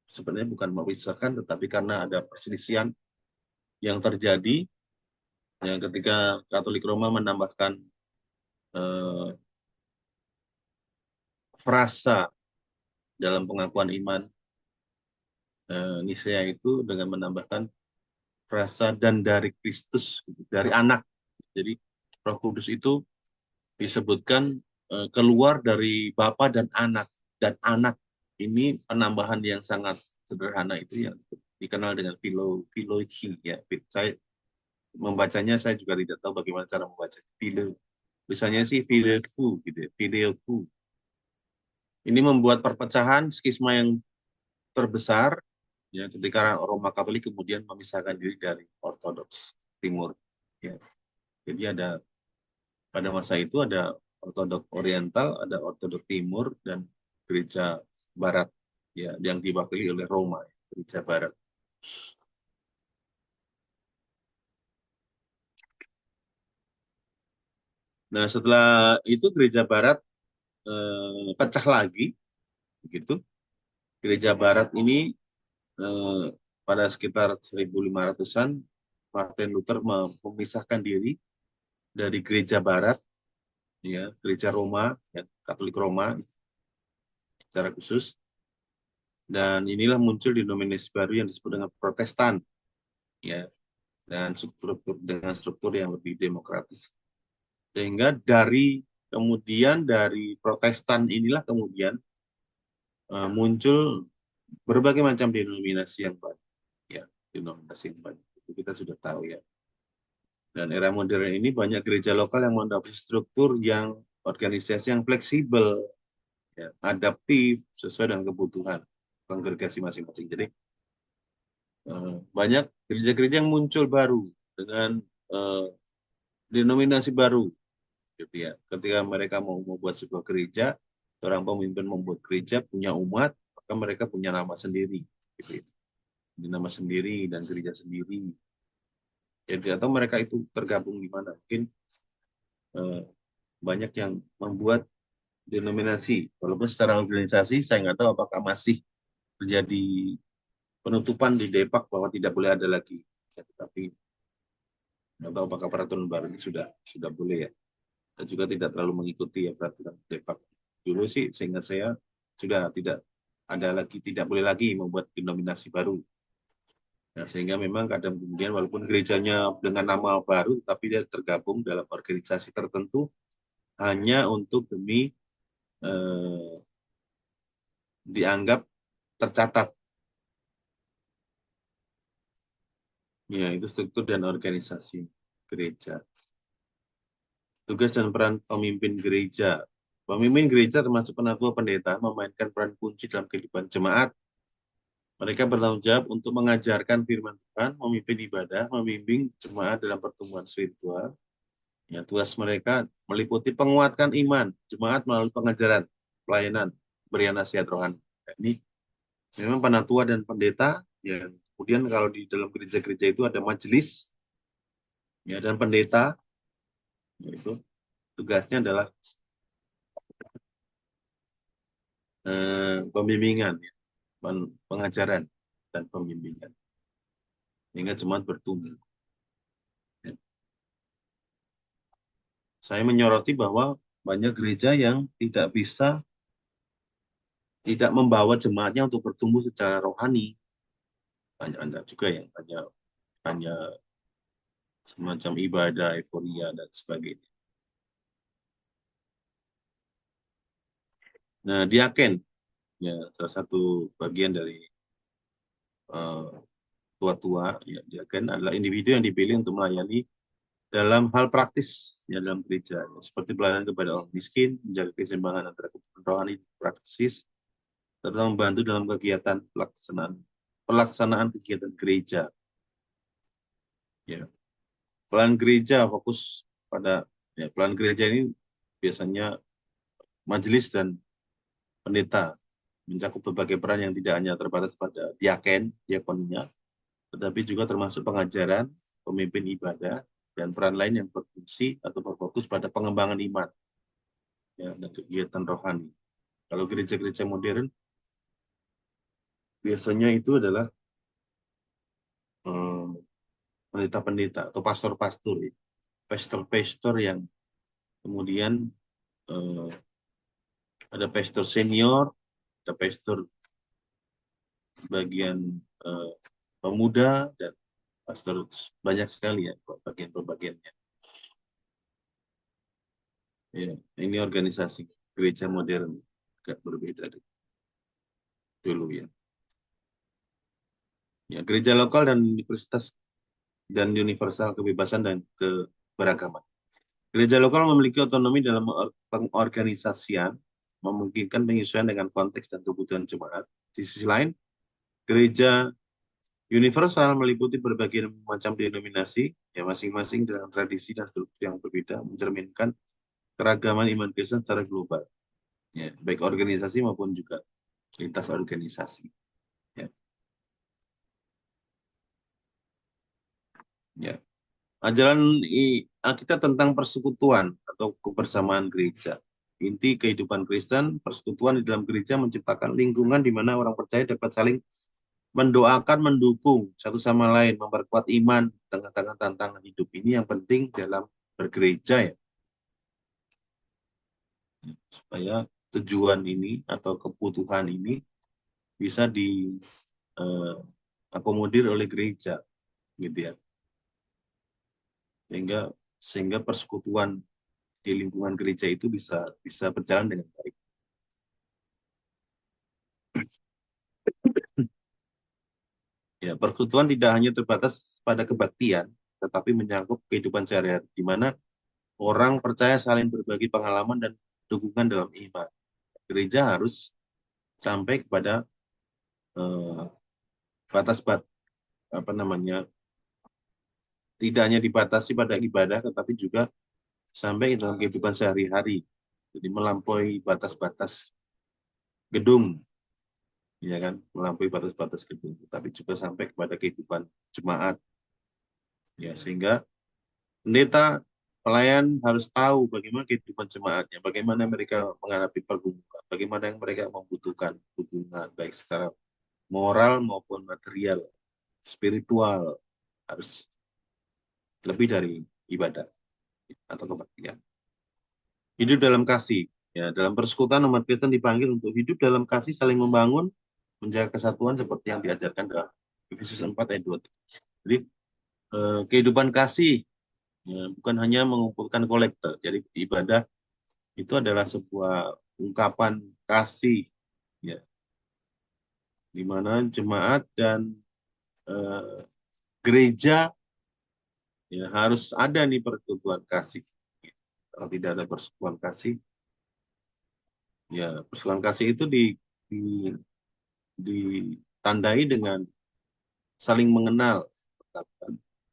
C: Sebenarnya bukan memisahkan, tetapi karena ada perselisihan yang terjadi yang ketika Katolik Roma menambahkan frasa dalam pengakuan iman Nisea itu dengan menambahkan frasa dan dari Kristus, dari anak. Jadi Roh Kudus itu disebutkan keluar dari Bapa dan anak ini penambahan yang sangat sederhana itu yang dikenal dengan filologi ya. Saya membacanya, saya juga tidak tahu bagaimana cara membaca misalnya sih filioku gitu ya, filioku. Ini membuat perpecahan skisma yang terbesar ya ketika Roma Katolik kemudian memisahkan diri dari Ortodoks Timur ya. Jadi ada pada masa itu ada Ortodok Oriental, ada Ortodok Timur, dan gereja Barat ya yang diwakili oleh Roma, gereja Barat. Nah, setelah itu gereja Barat pecah lagi begitu. Gereja Barat ini pada sekitar 1500-an Martin Luther memisahkan diri dari gereja Barat ya, gereja Roma ya, Katolik Roma secara khusus, dan inilah muncul denominasi baru yang disebut dengan Protestan ya, dan struktur yang lebih demokratis. Sehingga kemudian dari Protestan inilah kemudian muncul berbagai macam denominasi yang banyak, ya, denominasi yang banyak. Itu kita sudah tahu ya. Dan era modern ini banyak gereja lokal yang mendapat struktur yang organisasi yang fleksibel, ya, adaptif, sesuai dengan kebutuhan kongregasi masing-masing. Jadi banyak gereja-gereja yang muncul baru dengan denominasi baru, gitu ya. Ketika mereka mau membuat sebuah gereja, seorang pemimpin membuat gereja, punya umat, maka mereka punya nama sendiri, gitu ya. Nama sendiri dan gereja sendiri. Jadi atau mereka itu tergabung di mana? Mungkin banyak yang membuat denominasi. Walaupun secara organisasi saya nggak tahu apakah masih terjadi penutupan di Depak bahwa tidak boleh ada lagi. Ya, tetapi nggak tahu apakah peraturan baru ini sudah boleh ya. Dan juga tidak terlalu mengikuti ya peraturan Depak. Dulu sih seingat saya sudah tidak ada lagi, tidak boleh lagi membuat denominasi baru. Nah, sehingga memang kadang kemudian walaupun gerejanya dengan nama baru, tapi dia tergabung dalam organisasi tertentu hanya untuk demi dianggap tercatat. Ya, itu struktur dan organisasi gereja. Tugas dan peran pemimpin gereja. Pemimpin gereja termasuk penatua pendeta memainkan peran kunci dalam kehidupan jemaat. Mereka bertanggung jawab untuk mengajarkan firman Tuhan, memimpin ibadah, membimbing jemaat dalam pertumbuhan spiritual. Ya, tugas mereka meliputi penguatkan iman jemaat melalui pengajaran, pelayanan, berian nasihat rohani. Ini memang penatua dan pendeta. Ya, kemudian kalau di dalam gereja-gereja itu ada majelis, ya, dan pendeta, yaitu tugasnya adalah pembimbingan, ya, pengajaran dan pembimbingan, sehingga jemaat bertumbuh. Ya. Saya menyoroti bahwa banyak gereja yang tidak membawa jemaatnya untuk bertumbuh secara rohani. Banyak juga yang hanya semacam ibadah, euforia, dan sebagainya. Nah, diaken, ya, salah satu bagian dari tua-tua, ya, diaken adalah individu yang dipilih untuk melayani dalam hal praktis, ya, dalam gereja, ya, seperti pelayanan kepada orang miskin, menjaga keseimbangan antara kebutuhan rohani dan praktis, serta membantu dalam kegiatan pelaksanaan kegiatan gereja. Ya. Pelayanan gereja fokus pada, ya, pelayanan gereja ini biasanya majelis dan pendeta, mencakup berbagai peran yang tidak hanya terbatas pada diakonnya, tetapi juga termasuk pengajaran, pemimpin ibadah, dan peran lain yang berfungsi atau berfokus pada pengembangan iman, ya, dan kegiatan rohani. Kalau gereja-gereja modern, biasanya itu adalah pendeta-pendeta atau pastor-pastor, ya. Pastor-pastor yang kemudian ada pastor senior, ada pastor bagian pemuda, dan pastor banyak sekali, ya, bagian-bagiannya. Ya, ini organisasi gereja modern agak berbeda dari dulu, ya. Ya, gereja lokal dan universitas dan universal kebebasan dan keberagaman. Gereja lokal memiliki otonomi dalam pengorganisasian, memungkinkan penyesuaian dengan konteks dan kebutuhan jemaat. Di sisi lain, gereja universal meliputi berbagai macam denominasi, ya, masing-masing dengan tradisi dan struktur yang berbeda, mencerminkan keragaman iman Kristen secara global, ya, baik organisasi maupun juga lintas organisasi. Ya. Ya. Ajaran kita tentang persekutuan atau kebersamaan gereja. Inti kehidupan Kristen, persekutuan di dalam gereja menciptakan lingkungan di mana orang percaya dapat saling mendoakan, mendukung satu sama lain, memperkuat iman di tengah-tengah tantangan hidup. Ini yang penting dalam bergereja, ya. Supaya tujuan ini atau kebutuhan ini bisa diakomodir oleh gereja, gitu ya. Sehingga persekutuan di lingkungan gereja itu bisa berjalan dengan baik. Ya, persekutuan tidak hanya terbatas pada kebaktian, tetapi menyangkut kehidupan sehari-hari, di mana orang percaya saling berbagi pengalaman dan dukungan dalam iman. Gereja harus sampai kepada batas-batas tidak hanya dibatasi pada ibadah, tetapi juga sampai dalam kehidupan sehari-hari. Jadi melampaui batas-batas gedung, ya kan, melampaui batas-batas gedung, tapi juga sampai kepada kehidupan jemaat. Ya, sehingga pendeta pelayan harus tahu bagaimana kehidupan jemaatnya, bagaimana mereka menghadapi pergumulan, bagaimana yang mereka membutuhkan dukungan baik secara moral maupun material, spiritual, harus lebih dari ibadah atau kebaktian. Hidup dalam kasih. Ya, dalam persekutuan umat Kristen dipanggil untuk hidup dalam kasih, saling membangun, menjaga kesatuan seperti yang diajarkan dalam Efesus 4 ayat 2. Jadi kehidupan kasih, ya, bukan hanya mengumpulkan kolektor. Jadi ibadah itu adalah sebuah ungkapan kasih, ya, di mana jemaat dan gereja, ya, harus ada nih persekutuan kasih. Kalau tidak ada persekutuan kasih, ya, persekutuan kasih itu ditandai dengan saling mengenal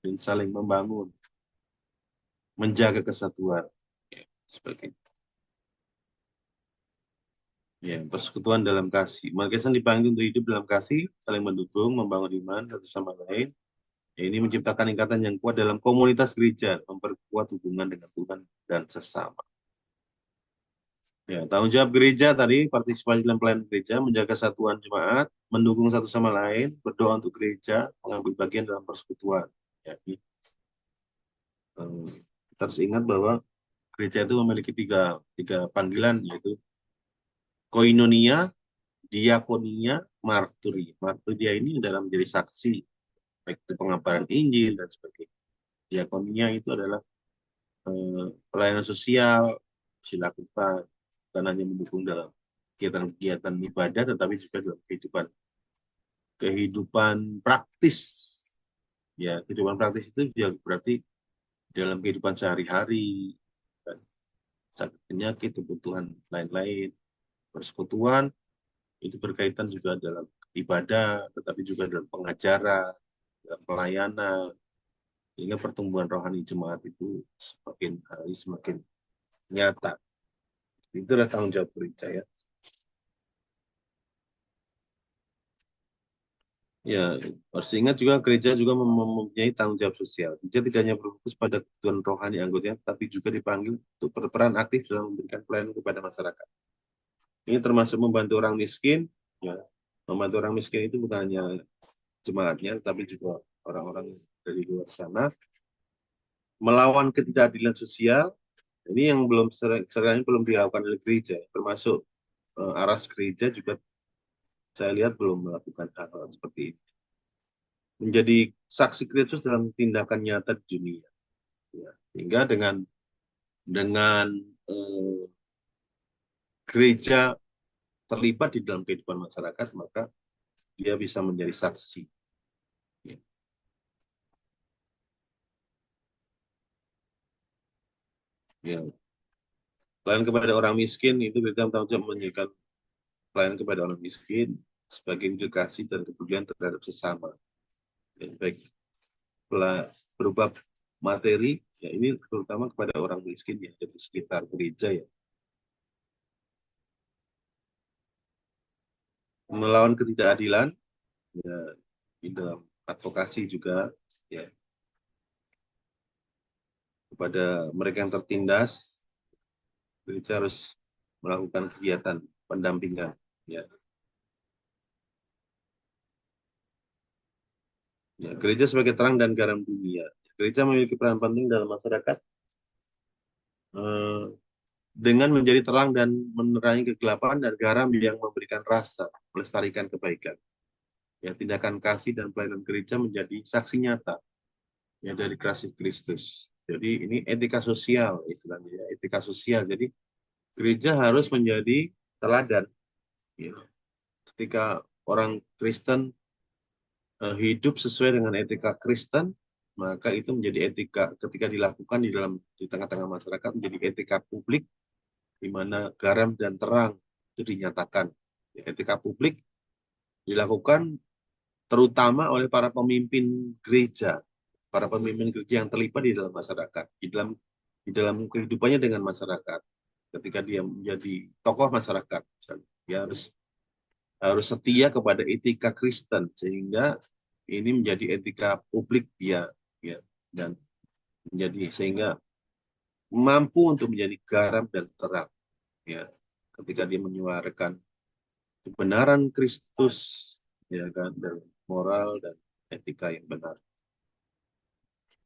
C: dan saling membangun, menjaga kesatuan, ya, sebagainya. Ya, persekutuan dalam kasih. Umat Kristen dipanggil untuk hidup dalam kasih, saling mendukung, membangun iman satu sama lain. Ya, ini menciptakan ikatan yang kuat dalam komunitas gereja, memperkuat hubungan dengan Tuhan dan sesama. Ya, tanggung jawab gereja tadi, partisipasi dalam pelayanan gereja, menjaga kesatuan jemaat, mendukung satu sama lain, berdoa untuk gereja, mengambil bagian dalam persekutuan. Ya, kita harus ingat bahwa gereja itu memiliki tiga panggilan, yaitu koinonia, diakonia, marturia. Marturia ini adalah menjadi saksi, baik itu pengabaran Injil dan sebagainya. Diakonia itu adalah pelayanan sosial, dilakukan, bukan hanya mendukung dalam kegiatan-kegiatan ibadah, tetapi juga dalam kehidupan praktis. Ya, kehidupan praktis itu juga berarti dalam kehidupan sehari-hari, dan sakit penyakit, kebutuhan lain-lain. Persekutuan itu berkaitan juga dalam ibadah, tetapi juga dalam pengajaran, dalam pelayanan, sehingga pertumbuhan rohani jemaat itu semakin hari semakin nyata. Itu adalah tanggung jawab gereja, ya. Ya, harus ingat juga gereja juga mempunyai tanggung jawab sosial. Gereja tidak hanya berfokus pada kebutuhan rohani anggotanya, tapi juga dipanggil untuk berperan aktif dalam memberikan pelayanan kepada masyarakat. Ini termasuk membantu orang miskin, ya. Membantu orang miskin itu bukan hanya jemaatnya, tapi juga orang-orang dari luar sana. Melawan ketidakadilan sosial, ini yang sekarang belum dilakukan oleh gereja, termasuk aras gereja juga saya lihat belum melakukan hal-hal seperti ini. Menjadi saksi Kristus dalam tindakan nyata di dunia, ya. Sehingga dengan gereja terlibat di dalam kehidupan masyarakat, maka dia bisa menjadi saksi. Ya. Ya. Pelayanan kepada orang miskin itu kita bertanggung jawab memberikan pelayanan kepada orang miskin sebagai wujud kasih dan kepedulian terhadap sesama. Ya, baik berupa materi, ya, ini terutama kepada orang miskin yang ada di sekitar gereja, ya. Melawan ketidakadilan, ya, di dalam advokasi juga, ya, kepada mereka yang tertindas, gereja harus melakukan kegiatan pendampingan, ya. Ya, gereja sebagai terang dan garam dunia. Gereja memiliki peran penting dalam masyarakat dengan menjadi terang dan menerangi kegelapan dan garam yang memberikan rasa, melestarikan kebaikan. Ya, tindakan kasih dan pelayanan gereja menjadi saksi nyata, ya, dari kasih Kristus. Jadi ini etika sosial istilahnya, ya, etika sosial. Jadi gereja harus menjadi teladan. Ya. Ketika orang Kristen hidup sesuai dengan etika Kristen, maka itu menjadi etika ketika dilakukan di tengah-tengah masyarakat menjadi etika publik, di mana garam dan terang itu dinyatakan. Ya, etika publik dilakukan terutama oleh para pemimpin gereja yang terlibat di dalam masyarakat, di dalam kehidupannya dengan masyarakat. Ketika dia menjadi tokoh masyarakat, dia harus setia kepada etika Kristen, sehingga ini menjadi etika publik dia, ya, dan sehingga mampu untuk menjadi garam dan terang, ya, ketika dia menyuarakan kebenaran Kristus, ya kan, dan moral dan etika yang benar.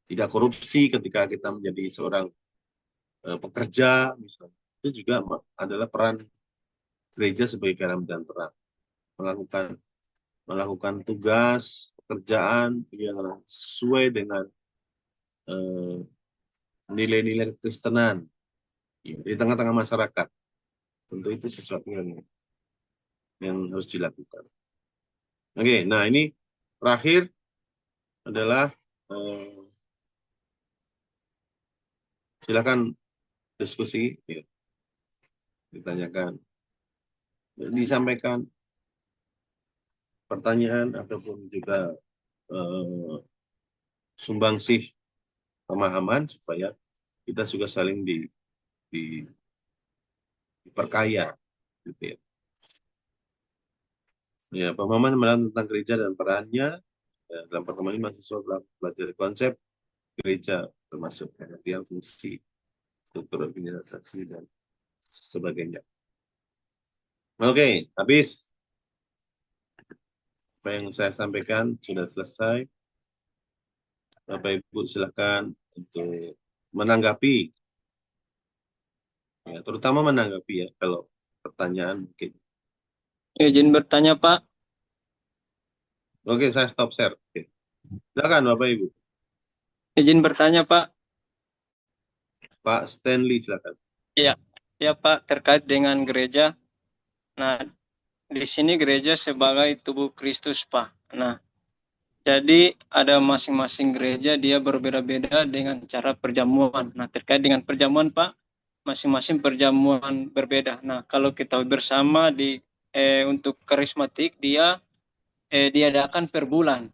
C: Tidak korupsi ketika kita menjadi seorang pekerja, misalnya. Itu juga adalah peran gereja sebagai garam dan terang, melakukan tugas pekerjaan yang sesuai dengan nilai-nilai kekristenan, ya, di tengah-tengah masyarakat. Tentu itu sesuatu yang harus dilakukan. Oke, nah ini terakhir adalah silakan diskusi, ya, ditanyakan, disampaikan pertanyaan ataupun juga sumbangsih pemahaman supaya kita juga saling diperkaya, gitu ya. Ya, pemahaman tentang gereja dan perannya, ya, dalam pertemuan ini mahasiswa belajar konsep gereja, termasuk pengertian fungsi, struktur organisasi dan sebagainya. Oke, habis. Apa yang saya sampaikan sudah selesai. Bapak Ibu silakan untuk menanggapi, ya, terutama menanggapi, ya, kalau pertanyaan mungkin.
G: Izin bertanya, Pak.
C: Oke, saya stop share. Oke. Silakan Bapak Ibu.
G: Izin bertanya, Pak.
C: Pak Stanley silakan.
G: Iya, ya Pak, terkait dengan gereja. Nah, di sini gereja sebagai tubuh Kristus, Pak. Nah, jadi ada masing-masing gereja dia berbeda-beda dengan cara perjamuan. Nah, terkait dengan perjamuan, Pak, masing-masing perjamuan berbeda. Nah, kalau kita bersama untuk karismatik dia diadakan per bulan.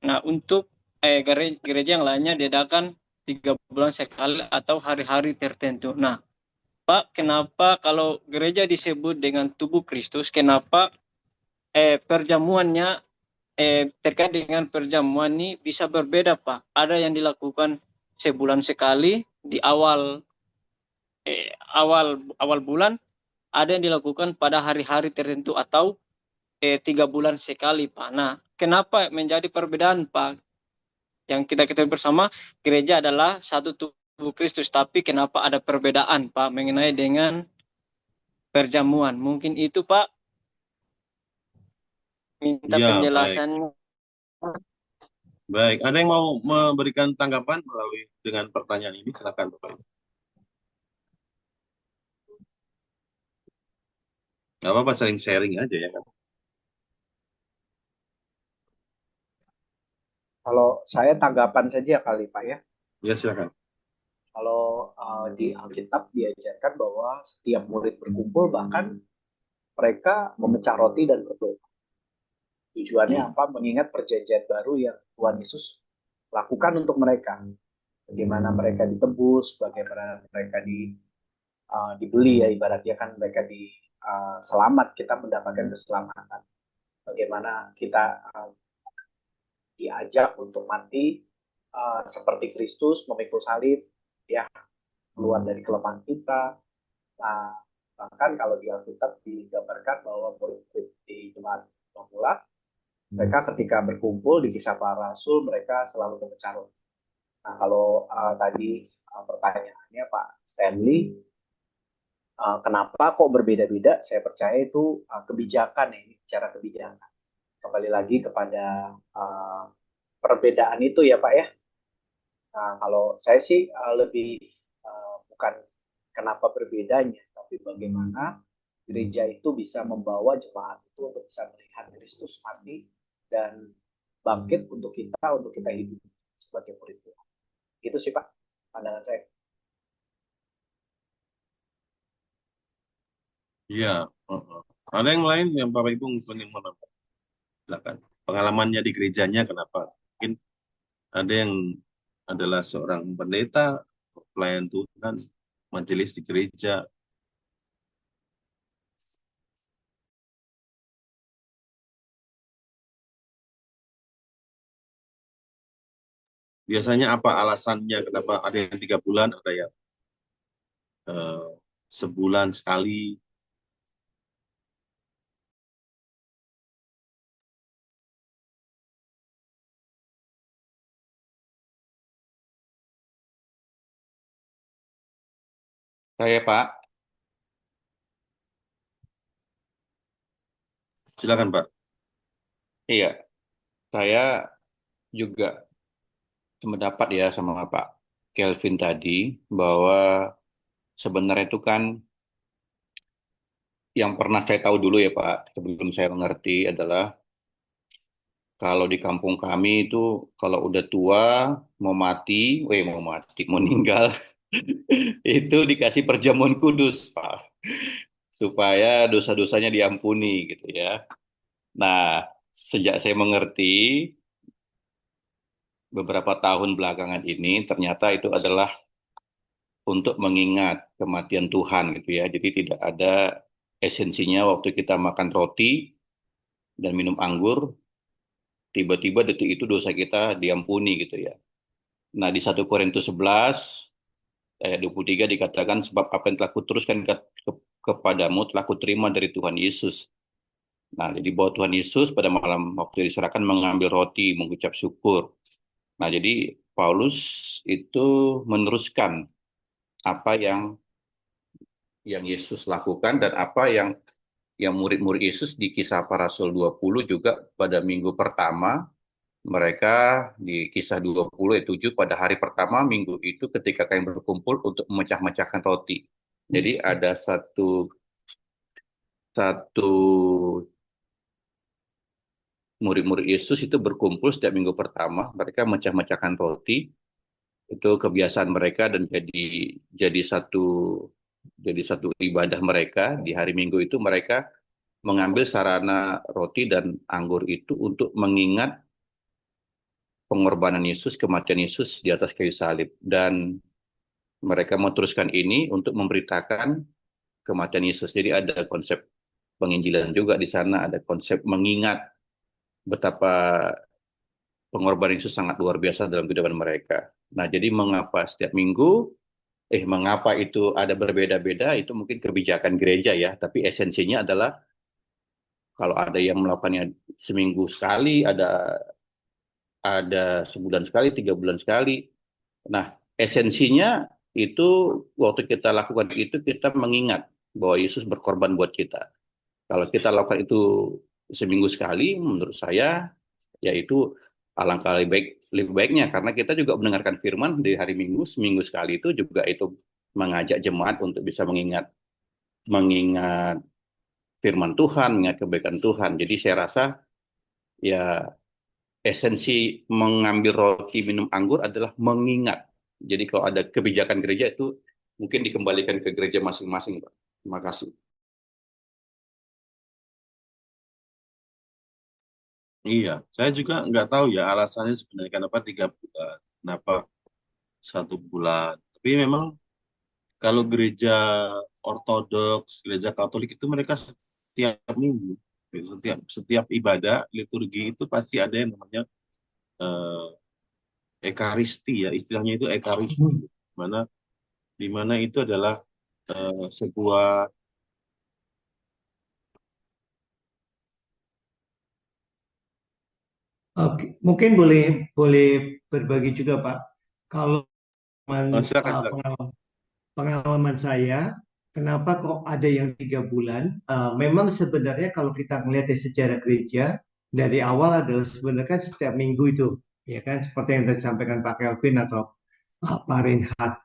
G: Nah, untuk gereja yang lainnya diadakan 3 bulan sekali atau hari-hari tertentu. Nah, Pak, kenapa kalau gereja disebut dengan tubuh Kristus, kenapa perjamuannya terkait dengan perjamuan ini bisa berbeda, Pak? Ada yang dilakukan sebulan sekali di awal bulan, ada yang dilakukan pada hari-hari tertentu atau 3 bulan sekali, Pak. Nah, kenapa menjadi perbedaan, Pak? Yang kita ketahui bersama, gereja adalah satu tubuh Kristus, tapi kenapa ada perbedaan, Pak, mengenai dengan perjamuan? Mungkin itu, Pak, minta
C: Ya,
G: penjelasannya.
C: baik. Ada yang mau memberikan tanggapan melalui dengan pertanyaan ini? Silakan Bapak Ibu. Nggak apa-apa, saling sharing aja ya kan.
A: Kalau saya tanggapan saja kali Pak ya.
C: Ya silakan.
A: Kalau di Alkitab diajarkan bahwa setiap murid berkumpul, bahkan mereka memecah roti dan berdoa. Tujuannya apa? Mengingat perjanjian baru yang Tuhan Yesus lakukan untuk mereka. Bagaimana mereka ditebus, bagaimana mereka dibeli, ya ibaratnya kan mereka selamat, kita mendapatkan keselamatan. Bagaimana kita diajak untuk mati seperti Kristus memikul salib, ya, keluar dari kelemahan kita. Nah, bahkan kalau di Alkitab digambarkan bahwa murid-murid di jemaat pemula, mereka ketika berkumpul di Kisah Para Rasul, mereka selalu memecah roti. Nah, kalau tadi pertanyaannya Pak Stanley, kenapa kok berbeda-beda? Saya percaya itu kebijakan, ini cara kebijakan. Kembali lagi kepada perbedaan itu ya Pak ya. Nah, kalau saya sih lebih bukan kenapa berbedanya, tapi bagaimana gereja itu bisa membawa jemaat itu untuk bisa melihat Kristus mati dan bangkit untuk kita hidup sebagai murid Tuhan. Gitu sih Pak, pandangan saya.
C: Iya. Heeh. Ada yang lain yang Bapak Ibu mungkin yang mau nambah? Silakan. Pengalamannya di gerejanya kenapa? Mungkin ada yang adalah seorang pendeta, pelayan Tuhan, majelis di gereja. Biasanya apa alasannya? Kenapa ada yang 3 bulan, ada yang eh, sebulan sekali?
E: Saya Pak,
C: Silakan Pak.
E: iya, saya juga sependapat ya sama Pak Kelvin tadi bahwa sebenarnya itu kan yang pernah saya tahu dulu ya Pak, sebelum saya mengerti adalah kalau di kampung kami itu kalau udah tua mau mati, mau meninggal itu dikasih perjamuan kudus Pak, supaya dosa-dosanya diampuni gitu ya. Nah, sejak saya mengerti beberapa tahun belakangan ini ternyata itu adalah untuk mengingat kematian Tuhan gitu ya. Jadi tidak ada esensinya waktu kita makan roti dan minum anggur, tiba-tiba detik itu dosa kita diampuni gitu ya. Nah, di 1 Korintus 11 ayat 23 dikatakan sebab apa yang telah kuteruskan kepadamu telah kuterima dari Tuhan Yesus. Nah, jadi bahwa Tuhan Yesus pada malam waktu diserahkan mengambil roti, mengucap syukur. Nah, jadi Paulus itu meneruskan apa yang Yesus lakukan dan apa yang murid-murid Yesus di Kisah Para Rasul 20 juga pada minggu pertama mereka di Kisah 20 ayat 7 pada hari pertama minggu itu ketika kalian berkumpul untuk memecah-mecahkan roti. Jadi ada satu satu murid-murid Yesus itu berkumpul setiap minggu pertama, mereka mecah-mecahkan roti, itu kebiasaan mereka dan jadi satu jadi satu ibadah mereka di hari Minggu itu mereka mengambil sarana roti dan anggur itu untuk mengingat pengorbanan Yesus, kematian Yesus di atas kayu salib. Dan mereka meneruskan ini untuk memberitakan kematian Yesus. Jadi ada konsep penginjilan juga di sana, ada konsep mengingat betapa pengorbanan Yesus sangat luar biasa dalam kehidupan mereka. Nah, jadi mengapa itu ada berbeda-beda, itu mungkin kebijakan gereja ya, tapi esensinya adalah kalau ada yang melakukannya seminggu sekali, ada sebulan sekali, 3 bulan sekali. Nah, esensinya itu waktu kita lakukan itu kita mengingat bahwa Yesus berkorban buat kita. Kalau kita lakukan itu seminggu sekali, menurut saya yaitu alangkah lebih baiknya karena kita juga mendengarkan firman di hari Minggu seminggu sekali itu juga itu mengajak jemaat untuk bisa mengingat firman Tuhan, mengingat kebaikan Tuhan. Jadi saya rasa ya esensi mengambil roti minum anggur adalah mengingat. Jadi kalau ada kebijakan gereja itu mungkin dikembalikan ke gereja masing-masing, Pak. Terima kasih.
C: Iya, saya juga nggak tahu ya alasannya sebenarnya kenapa 3 bulan, kenapa 1 bulan. Tapi memang kalau gereja Ortodoks, gereja Katolik itu mereka setiap minggu, setiap ibadah liturgi itu pasti ada yang namanya eh, ekaristi ya, istilahnya itu ekaristi, mana di mana itu adalah sebuah
H: Oke, mungkin boleh boleh berbagi juga Pak. Kalau
C: silakan silakan.
H: pengalaman saya, kenapa kok ada yang 3 bulan? Memang sebenarnya kalau kita melihat dari sejarah gereja, dari awal adalah sebenarnya kan setiap minggu itu, ya kan, seperti yang tadi disampaikan Pak Kelvin atau Pak Reinhardt.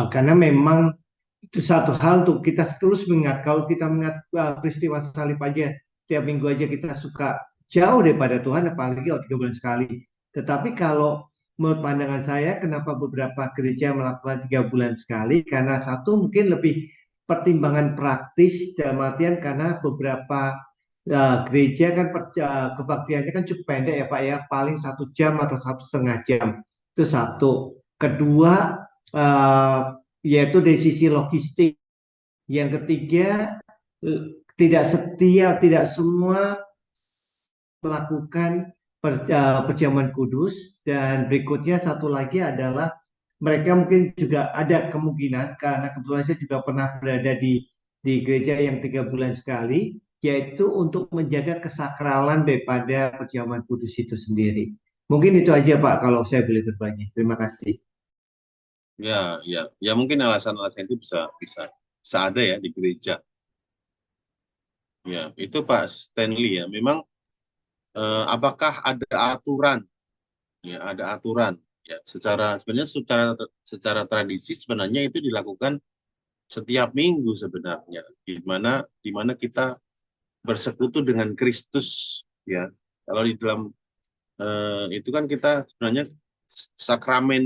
H: Karena memang itu satu hal untuk kita terus mengingat. Kalau kita mengingat peristiwa salib aja, tiap minggu aja kita suka jauh daripada Tuhan, apalagi kalau 3 bulan sekali. Tetapi kalau menurut pandangan saya, kenapa beberapa gereja melakukan 3 bulan sekali? Karena satu mungkin lebih pertimbangan praktis dalam artian karena beberapa gereja kan kebaktiannya kan cukup pendek ya Pak ya, paling 1 jam atau 1,5 jam. Itu satu. Kedua, eh, yaitu dari sisi logistik. Yang ketiga, tidak semua melakukan perjamuan kudus. Dan berikutnya satu lagi adalah mereka mungkin juga ada kemungkinan, karena kebetulan saya juga pernah berada di gereja yang 3 bulan sekali, yaitu untuk menjaga kesakralan daripada perjamuan kudus itu sendiri. Mungkin itu aja Pak kalau saya boleh berbagi. Terima kasih.
C: Ya mungkin alasan-alasan itu bisa ada ya di gereja. Ya, itu Pak Stanley ya. Memang apakah ada aturan? Ya, ada aturan. Ya, sebenarnya secara tradisi sebenarnya itu dilakukan setiap minggu sebenarnya, di mana kita bersekutu dengan Kristus. Ya, kalau di dalam itu kan kita sebenarnya sakramen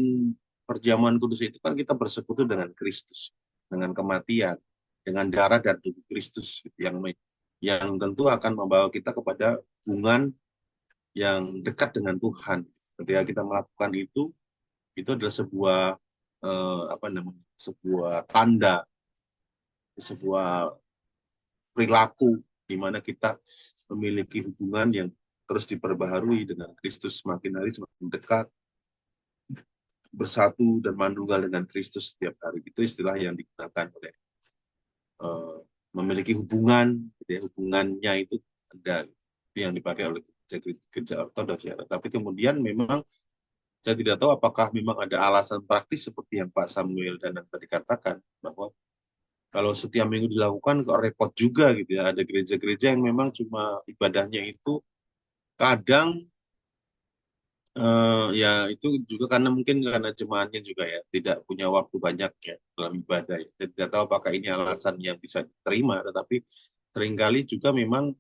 C: perjamuan kudus itu kan kita bersekutu dengan Kristus, dengan kematian, dengan darah dan tubuh Kristus yang tentu akan membawa kita kepada hubungan yang dekat dengan Tuhan. Ketika kita melakukan itu adalah sebuah tanda, sebuah perilaku di mana kita memiliki hubungan yang terus diperbaharui dengan Kristus, semakin hari semakin dekat, bersatu dan mandunggal dengan Kristus setiap hari. Itu istilah yang digunakan oleh memiliki hubungan, gitu ya, hubungannya itu ada, itu yang dipakai oleh gereja Ortodoks ya. Tapi kemudian memang saya tidak tahu apakah memang ada alasan praktis seperti yang Pak Samuel dan tadi katakan, bahwa kalau setiap minggu dilakukan kok repot juga gitu ya. Ada gereja-gereja yang memang cuma ibadahnya itu kadang ya itu juga mungkin karena jemaatnya juga ya tidak punya waktu banyak ya dalam ibadah. Ya. Saya tidak tahu apakah ini alasan yang bisa diterima, tetapi seringkali juga memang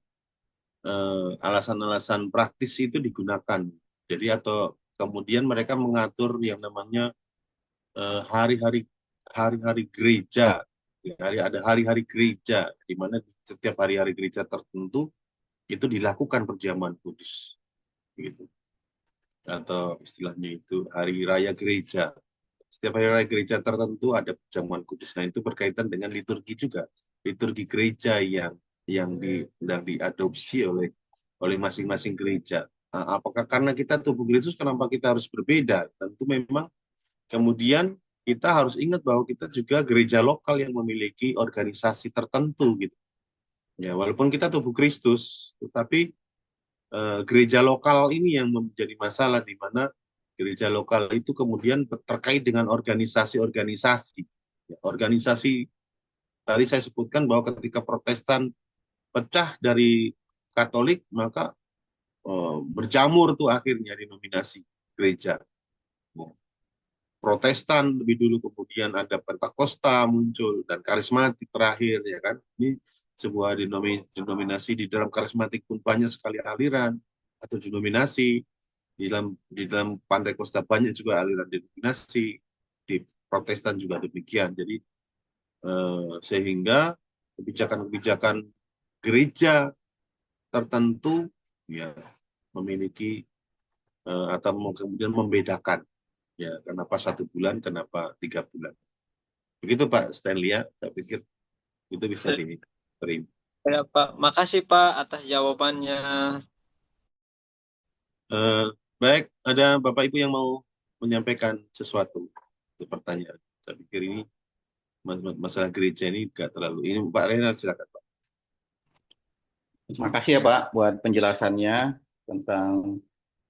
C: alasan-alasan praktis itu digunakan. Jadi atau kemudian mereka mengatur yang namanya hari-hari gereja. Ada hari-hari gereja di mana setiap hari-hari gereja tertentu itu dilakukan perjamuan kudus, gitu. Atau istilahnya itu hari raya gereja. Setiap hari raya gereja tertentu ada perjamuan kudus. Nah itu berkaitan dengan liturgi juga, liturgi gereja yang diadopsi oleh masing-masing gereja. Nah, apakah karena kita tubuh Kristus, kenapa kita harus berbeda? Tentu memang kemudian kita harus ingat bahwa kita juga gereja lokal yang memiliki organisasi tertentu gitu. Ya, walaupun kita tubuh Kristus, tetapi gereja lokal ini yang menjadi masalah, di mana gereja lokal itu kemudian terkait dengan organisasi-organisasi. Ya, organisasi tadi saya sebutkan bahwa ketika Protestan pecah dari Katolik, maka berjamur tuh akhirnya denominasi gereja. Protestan lebih dulu, kemudian ada Pentakosta muncul, dan karismatik terakhir, ya kan. Ini sebuah denominasi. Di dalam karismatik pun banyak sekali aliran atau denominasi. Di dalam Pentakosta banyak juga aliran denominasi. Di Protestan juga demikian. Jadi sehingga kebijakan-kebijakan gereja tertentu ya memiliki atau kemudian membedakan. Ya, kenapa 1 bulan, kenapa 3 bulan. Begitu Pak Stanley ya, saya pikir itu bisa diterima.
G: Ya Pak, makasih Pak atas jawabannya.
C: Baik, ada Bapak Ibu yang mau menyampaikan sesuatu, pertanyaan. Saya pikir ini masalah gereja ini nggak terlalu. Ini Pak Renal, silakan Pak.
E: Terima kasih ya Pak buat penjelasannya tentang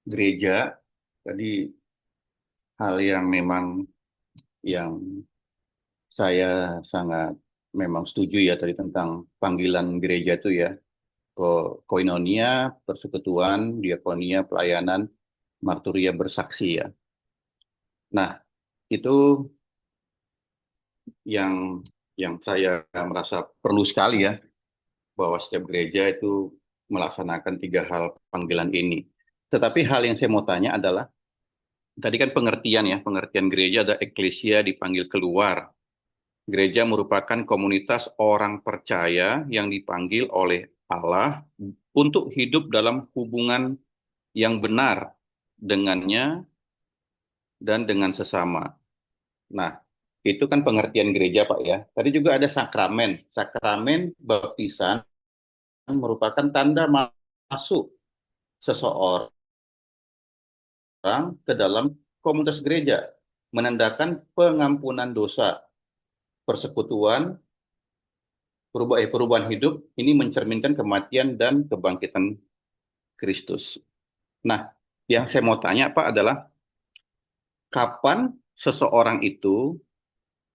E: gereja. Tadi hal yang memang yang saya sangat memang setuju ya tadi tentang panggilan gereja itu ya. Koinonia, persekutuan, diakonia, pelayanan, marturia, bersaksi ya. Nah, itu yang saya merasa perlu sekali ya, bahwa setiap gereja itu melaksanakan 3 hal panggilan ini. Tetapi hal yang saya mau tanya adalah, tadi kan pengertian gereja ada eklesia dipanggil keluar. Gereja merupakan komunitas orang percaya yang dipanggil oleh Allah untuk hidup dalam hubungan yang benar dengannya dan dengan sesama. Nah, itu kan pengertian gereja, Pak ya. Tadi juga ada sakramen. Sakramen baptisan merupakan tanda masuk seseorang ke dalam komunitas gereja, menandakan pengampunan dosa, persekutuan, perubahan hidup. Ini mencerminkan kematian dan kebangkitan Kristus. Nah, yang saya mau tanya, Pak, adalah kapan seseorang itu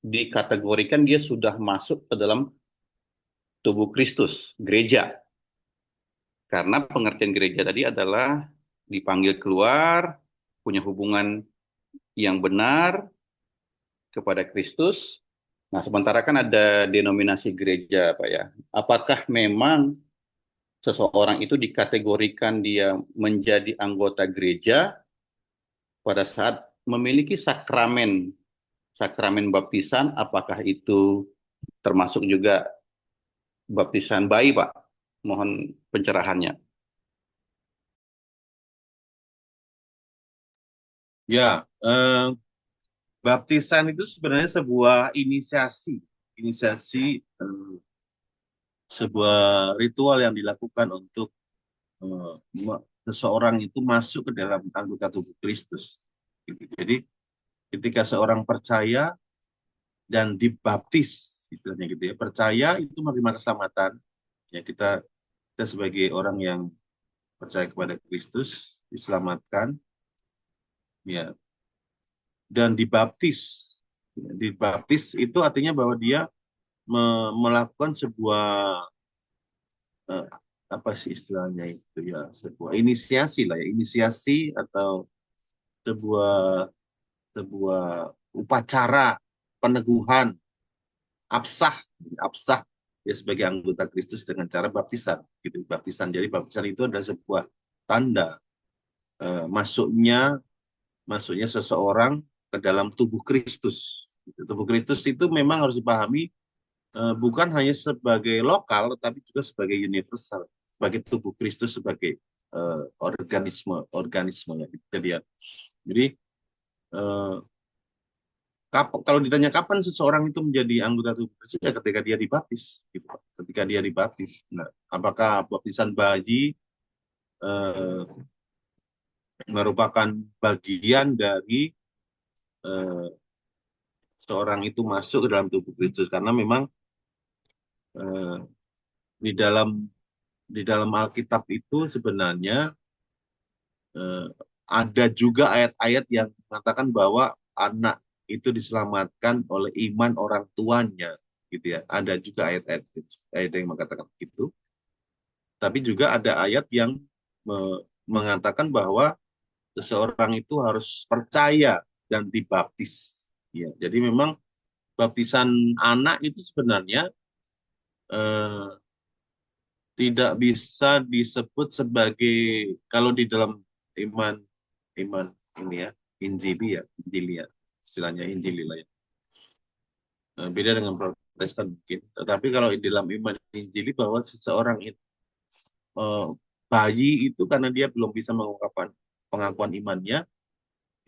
E: dikategorikan dia sudah masuk ke dalam tubuh Kristus, gereja. Karena pengertian gereja tadi adalah dipanggil keluar, punya hubungan yang benar kepada Kristus. Nah, sementara kan ada denominasi gereja, Pak ya. Apakah memang seseorang itu dikategorikan dia menjadi anggota gereja pada saat memiliki sakramen baptisan, apakah itu termasuk juga baptisan bayi, Pak? Mohon pencerahannya.
C: Ya, baptisan itu sebenarnya sebuah inisiasi, sebuah ritual yang dilakukan untuk seseorang itu masuk ke dalam anggota tubuh Kristus. Jadi ketika seorang percaya dan dibaptis, istilahnya gitu ya, percaya itu menerima keselamatan. Ya, kita sebagai orang yang percaya kepada Kristus diselamatkan, ya, dan dibaptis. Dibaptis itu artinya bahwa dia melakukan sebuah apa sih istilahnya itu ya, sebuah inisiasi lah ya, inisiasi atau sebuah upacara peneguhan, absah ya sebagai anggota Kristus dengan cara baptisan gitu. Jadi baptisan itu adalah sebuah tanda masuknya seseorang ke dalam tubuh Kristus. Tubuh Kristus itu memang harus dipahami bukan hanya sebagai lokal, tapi juga sebagai universal, sebagai tubuh Kristus, sebagai organisme ya. Jadi kalau ditanya kapan seseorang itu menjadi anggota tubuh Kristus, ya ketika dia dibaptis, gitu. Ketika dia dibaptis. Nah, apakah baptisan bayi merupakan bagian dari seorang itu masuk ke dalam tubuh Kristus? Karena memang di dalam Alkitab itu sebenarnya ada juga ayat-ayat yang mengatakan bahwa anak itu diselamatkan oleh iman orang tuanya, gitu ya. Ada juga ayat yang mengatakan itu. Tapi juga ada ayat yang mengatakan bahwa seseorang itu harus percaya dan dibaptis. Ya, jadi memang baptisan anak itu sebenarnya tidak bisa disebut sebagai, kalau di dalam iman ini ya, Injili ya, istilahnya Injili lah ya. Beda dengan Protestan mungkin. Tetapi kalau di dalam iman Injili bahwa seseorang itu bayi itu karena dia belum bisa mengungkapkan pengakuan imannya,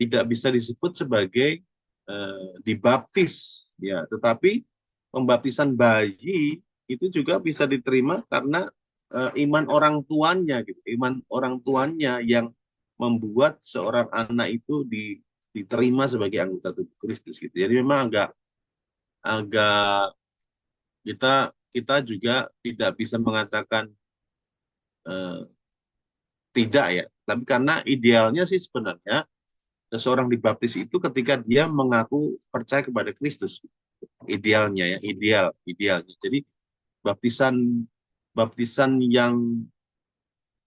C: tidak bisa disebut sebagai dibaptis ya. Tetapi pembaptisan bayi itu juga bisa diterima karena iman orang tuanya gitu. Iman orang tuanya yang membuat seorang anak itu diterima sebagai anggota tubuh Kristus gitu. Jadi memang agak kita juga tidak bisa mengatakan tidak ya. Tapi karena idealnya sih sebenarnya seseorang dibaptis itu ketika dia mengaku percaya kepada Kristus. Idealnya ya, idealnya. Jadi baptisan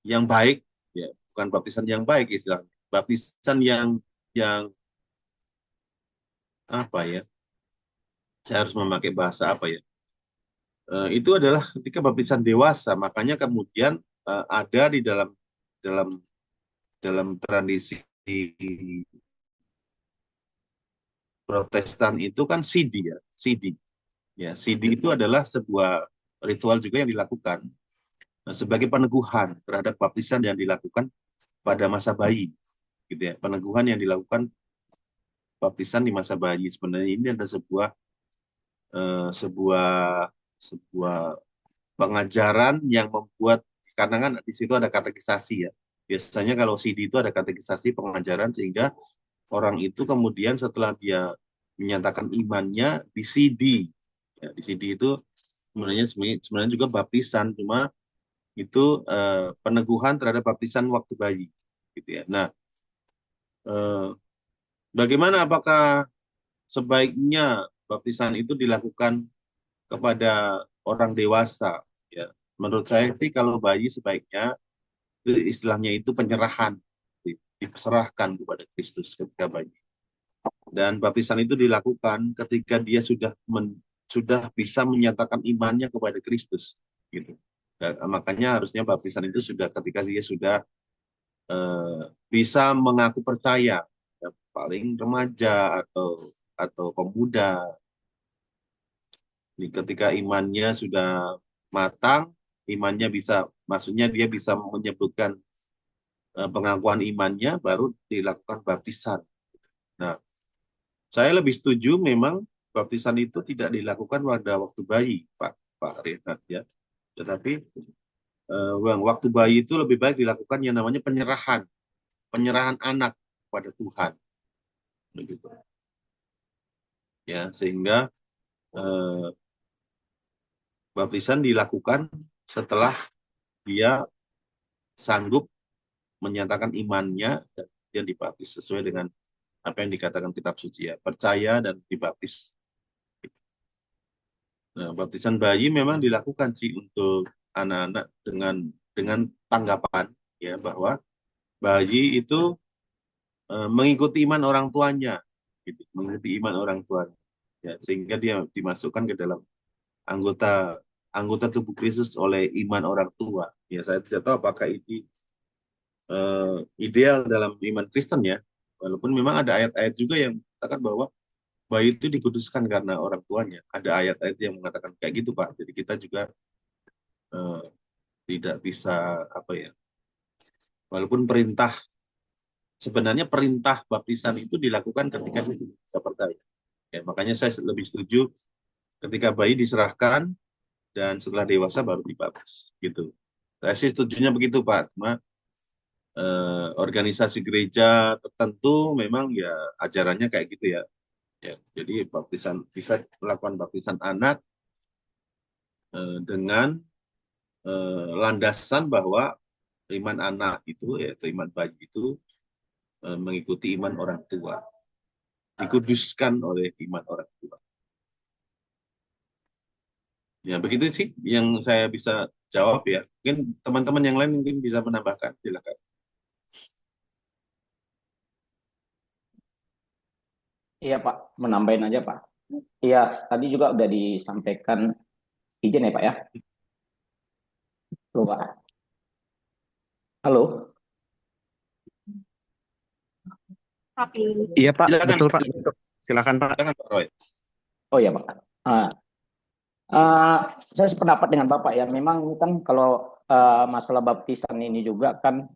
C: yang baik ya, bukan baptisan yang baik istilahnya. Baptisan yang apa ya? Saya harus memakai bahasa apa ya? Itu adalah ketika baptisan dewasa. Makanya kemudian ada di dalam dalam tradisi Protestan itu kan CD ya, CD. Ya, CD itu adalah sebuah ritual juga yang dilakukan sebagai peneguhan terhadap baptisan yang dilakukan pada masa bayi, gitu ya. Peneguhan yang dilakukan baptisan di masa bayi. Sebenarnya ini ada sebuah eh, sebuah sebuah pengajaran yang membuat, karena kan di situ ada katekisasi ya. Biasanya kalau CD itu ada katekisasi pengajaran sehingga orang itu kemudian setelah dia menyatakan imannya di CD. Ya, di CD itu sebenarnya juga baptisan, cuma itu peneguhan terhadap baptisan waktu bayi, gitu ya. Nah, eh, bagaimana, apakah sebaiknya baptisan itu dilakukan kepada orang dewasa? Ya, menurut saya sih kalau bayi sebaiknya itu istilahnya itu penyerahan, diserahkan kepada Kristus ketika bayi. Dan baptisan itu dilakukan ketika dia sudah bisa menyatakan imannya kepada Kristus, gitu. Dan, makanya harusnya baptisan itu sudah ketika dia sudah bisa mengaku percaya, ya, paling remaja atau pemuda. Jadi ketika imannya sudah matang, imannya bisa, maksudnya dia bisa menyebutkan pengakuan imannya, baru dilakukan baptisan. Nah, saya lebih setuju memang baptisan itu tidak dilakukan pada waktu bayi, Pak Renat ya. Tetapi waktu bayi itu lebih baik dilakukan yang namanya penyerahan anak pada Tuhan, begitu. Ya, sehingga baptisan dilakukan setelah dia sanggup menyatakan imannya dan dia dibaptis sesuai dengan apa yang dikatakan kitab suci ya, percaya dan dibaptis. Nah, baptisan bayi memang dilakukan sih untuk anak-anak dengan tanggapan ya bahwa bayi itu mengikuti iman orang tuanya, gitu, mengikuti iman orang tuanya, ya, sehingga dia dimasukkan ke dalam anggota tubuh Kristus oleh iman orang tua. Ya, saya tidak tahu apakah ini ideal dalam iman Kristen ya, walaupun memang ada ayat-ayat juga yang mengatakan bahwa bayi itu dikuduskan karena orang tuanya. Ada ayat-ayat yang mengatakan kayak gitu, Pak. Jadi kita juga tidak bisa apa ya, walaupun sebenarnya perintah baptisan itu dilakukan ketika kita percaya. Ya, makanya saya lebih setuju ketika bayi diserahkan dan setelah dewasa baru dibaptis, gitu. Saya sih setujunya begitu, Pak. Cuma organisasi gereja tertentu memang ya ajarannya kayak gitu ya. Ya, jadi baptisan bisa melakukan baptisan anak dengan landasan bahwa iman anak itu, yaitu iman bayi itu mengikuti iman orang tua, dikuduskan oleh iman orang tua. Ya begitu sih yang saya bisa jawab ya. Mungkin teman-teman yang lain mungkin bisa menambahkan, silakan.
I: Iya Pak, menambahin aja Pak. Iya, tadi juga udah disampaikan, izin ya Pak ya. Halo Pak. Halo.
B: Iya Pak,
C: Silakan,
B: betul Pak. Silakan Pak.
C: silakan Pak Roy.
I: Oh iya Pak. Saya sependapat dengan Bapak ya. Memang ini kan kalau masalah baptisan ini juga kan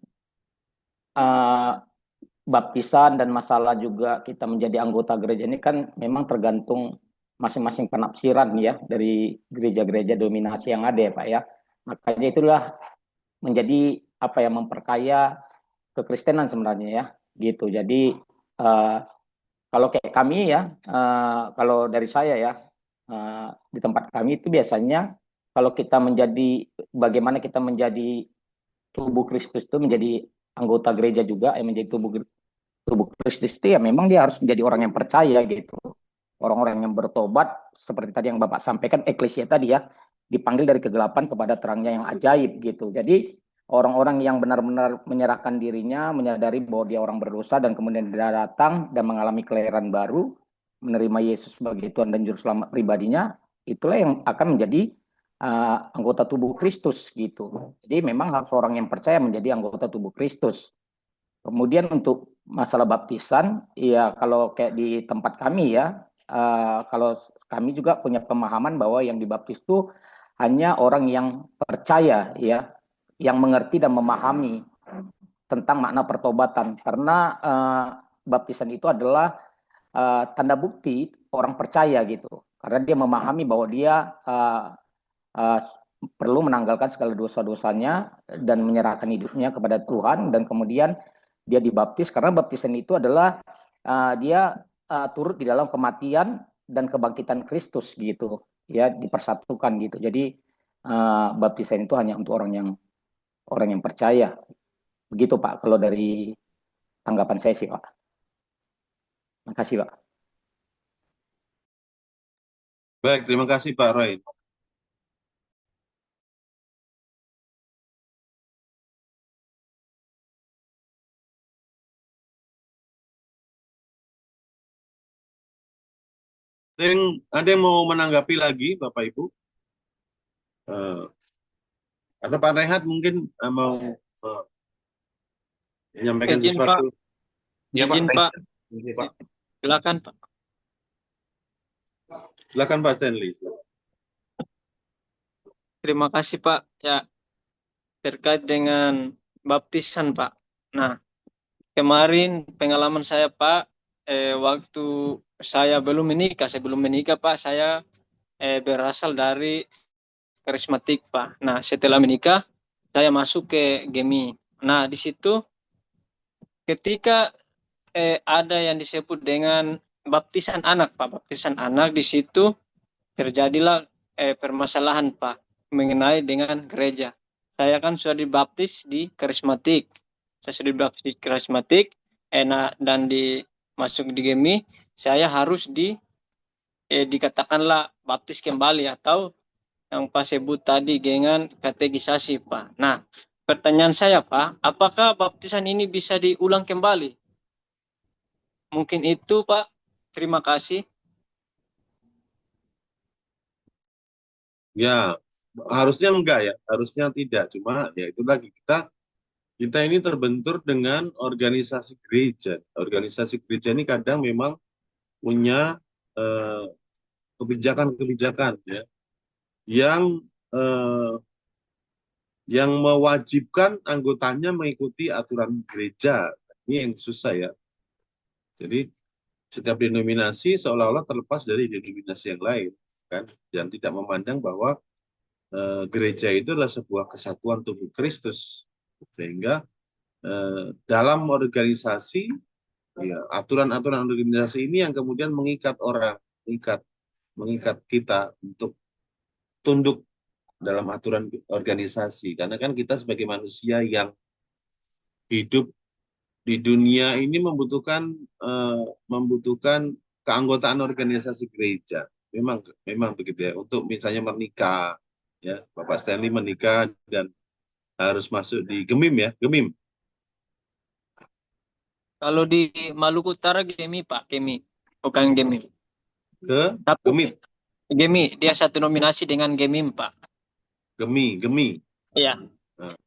I: baptisan dan masalah juga kita menjadi anggota gereja ini kan memang tergantung masing-masing penafsiran ya dari gereja-gereja dominasi yang ada ya Pak ya. Makanya itulah menjadi apa ya, memperkaya kekristenan sebenarnya ya gitu. Jadi kalau kayak kami ya, kalau dari saya ya, di tempat kami itu biasanya kalau kita menjadi, bagaimana kita menjadi tubuh Kristus itu, menjadi anggota gereja juga yang menjadi tubuh Kristus itu ya memang dia harus menjadi orang yang percaya gitu. Orang-orang yang bertobat seperti tadi yang Bapak sampaikan, eklesia tadi ya, dipanggil dari kegelapan kepada terangnya yang ajaib gitu. Jadi orang-orang yang benar-benar menyerahkan dirinya, menyadari bahwa dia orang berdosa dan kemudian dia datang dan mengalami kelahiran baru, menerima Yesus sebagai Tuhan dan Juru Selamat pribadinya, itulah yang akan menjadi anggota tubuh Kristus gitu. Jadi memang harus orang yang percaya menjadi anggota tubuh Kristus. Kemudian untuk masalah baptisan, ya kalau kayak di tempat kami ya, kalau kami juga punya pemahaman bahwa yang dibaptis itu hanya orang yang percaya ya, yang mengerti dan memahami tentang makna pertobatan. Karena baptisan itu adalah tanda bukti orang percaya gitu. Karena dia memahami bahwa dia uh, perlu menanggalkan segala dosa-dosanya dan menyerahkan hidupnya kepada Tuhan, dan kemudian dia dibaptis karena baptisan itu adalah dia turut di dalam kematian dan kebangkitan Kristus gitu ya, dipersatukan gitu. Jadi baptisan itu hanya untuk orang yang percaya. Begitu Pak kalau dari tanggapan saya sih Pak. Makasih Pak.
C: Baik, terima kasih Pak Roy. Ada yang mau menanggapi lagi, Bapak Ibu? Atau Pak Rehat mungkin mau menyampaikan
G: Izin Pak,
C: sesuatu? Ya,
G: izin Pak,
C: Pak.
G: silakan Pak.
C: Silakan Pak Stanley.
G: Terima kasih Pak. Ya, terkait dengan baptisan Pak. Nah, kemarin pengalaman saya Pak, waktu saya belum menikah Pak, saya berasal dari karismatik Pak. Nah, setelah menikah, saya masuk ke GEMI. Nah, di situ ketika ada yang disebut dengan baptisan anak Pak, baptisan anak, di situ terjadilah permasalahan Pak mengenai dengan gereja. Saya kan sudah dibaptis di karismatik. Saya sudah dibaptis di karismatik, dan masuk di GEMI, saya harus dikatakanlah baptis kembali atau yang Pak sebut tadi dengan katekisasi Pak. Nah, pertanyaan saya Pak, apakah baptisan ini bisa diulang kembali? Mungkin itu Pak. Terima kasih.
C: Ya, harusnya enggak ya, harusnya tidak. Cuma ya itu lagi kita ini terbentur dengan organisasi gereja. Organisasi gereja ini kadang memang punya kebijakan-kebijakan ya yang yang mewajibkan anggotanya mengikuti aturan gereja. Ini yang susah ya. Jadi setiap denominasi seolah-olah terlepas dari denominasi yang lain, kan? Dan tidak memandang bahwa gereja itu adalah sebuah kesatuan tubuh Kristus, sehingga dalam organisasi, ya, aturan-aturan organisasi ini yang kemudian mengikat orang, mengikat kita untuk tunduk dalam aturan organisasi, karena kan kita sebagai manusia yang hidup di dunia ini membutuhkan keanggotaan organisasi gereja. Memang begitu ya. Untuk misalnya menikah, ya Bapak Stanley menikah dan harus masuk di GEMIM ya, GEMIM.
G: Kalau di Maluku Utara GEMI Pak, GEMI, bukan GEMI.
C: GEMIM.
G: GEMI, dia satu nominasi dengan GEMIM Pak.
C: GEMI.
G: Iya.
C: Nah,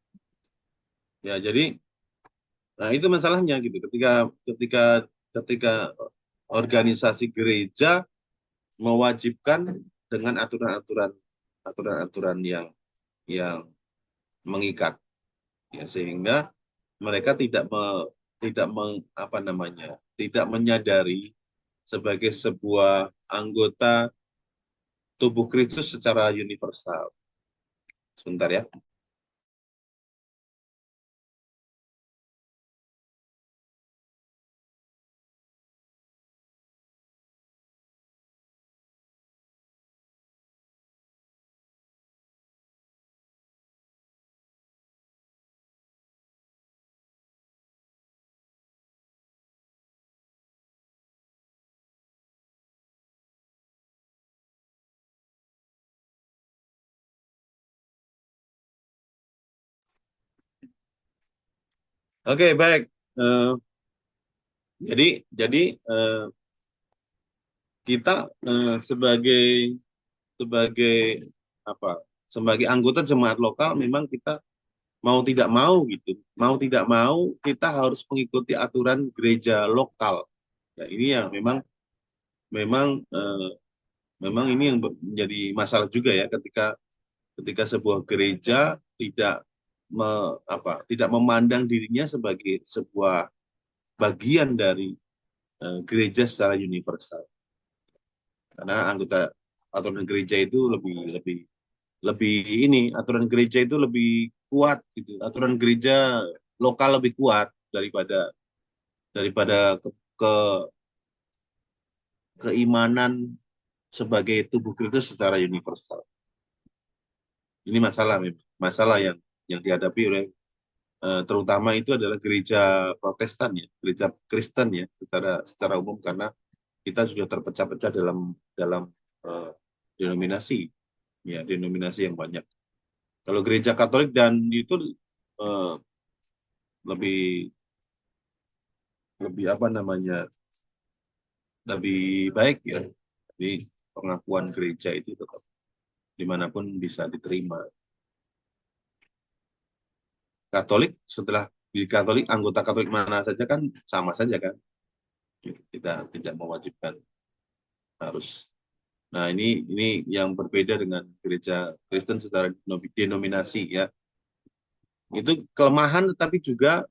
C: ya jadi, nah itu masalahnya gitu. Ketika organisasi gereja mewajibkan dengan aturan-aturan yang mengikat, ya, sehingga mereka tidak menyadari sebagai sebuah anggota tubuh Kristus secara universal. Sebentar ya. Oke, baik. Jadi kita sebagai apa? Sebagai anggota jemaat lokal memang kita mau tidak mau gitu, mau tidak mau kita harus mengikuti aturan gereja lokal. Ya, ini yang memang memang ini yang menjadi masalah juga ya ketika sebuah gereja tidak memandang dirinya sebagai sebuah bagian dari gereja secara universal. Karena aturan gereja itu aturan gereja itu lebih kuat gitu. Aturan gereja lokal lebih kuat daripada keimanan sebagai tubuh Kristus secara universal. Ini masalah yang dihadapi oleh terutama itu adalah gereja Protestan ya, gereja Kristen ya secara umum, karena kita sudah terpecah-pecah dalam denominasi yang banyak. Kalau gereja Katolik dan itu lebih lebih baik ya. Jadi pengakuan gereja itu tetap dimanapun bisa diterima. Katolik setelah di Katolik, anggota Katolik mana saja kan sama saja kan. Kita tidak mewajibkan harus. Nah, ini yang berbeda dengan gereja Kristen secara denominasi ya. Itu kelemahan tetapi juga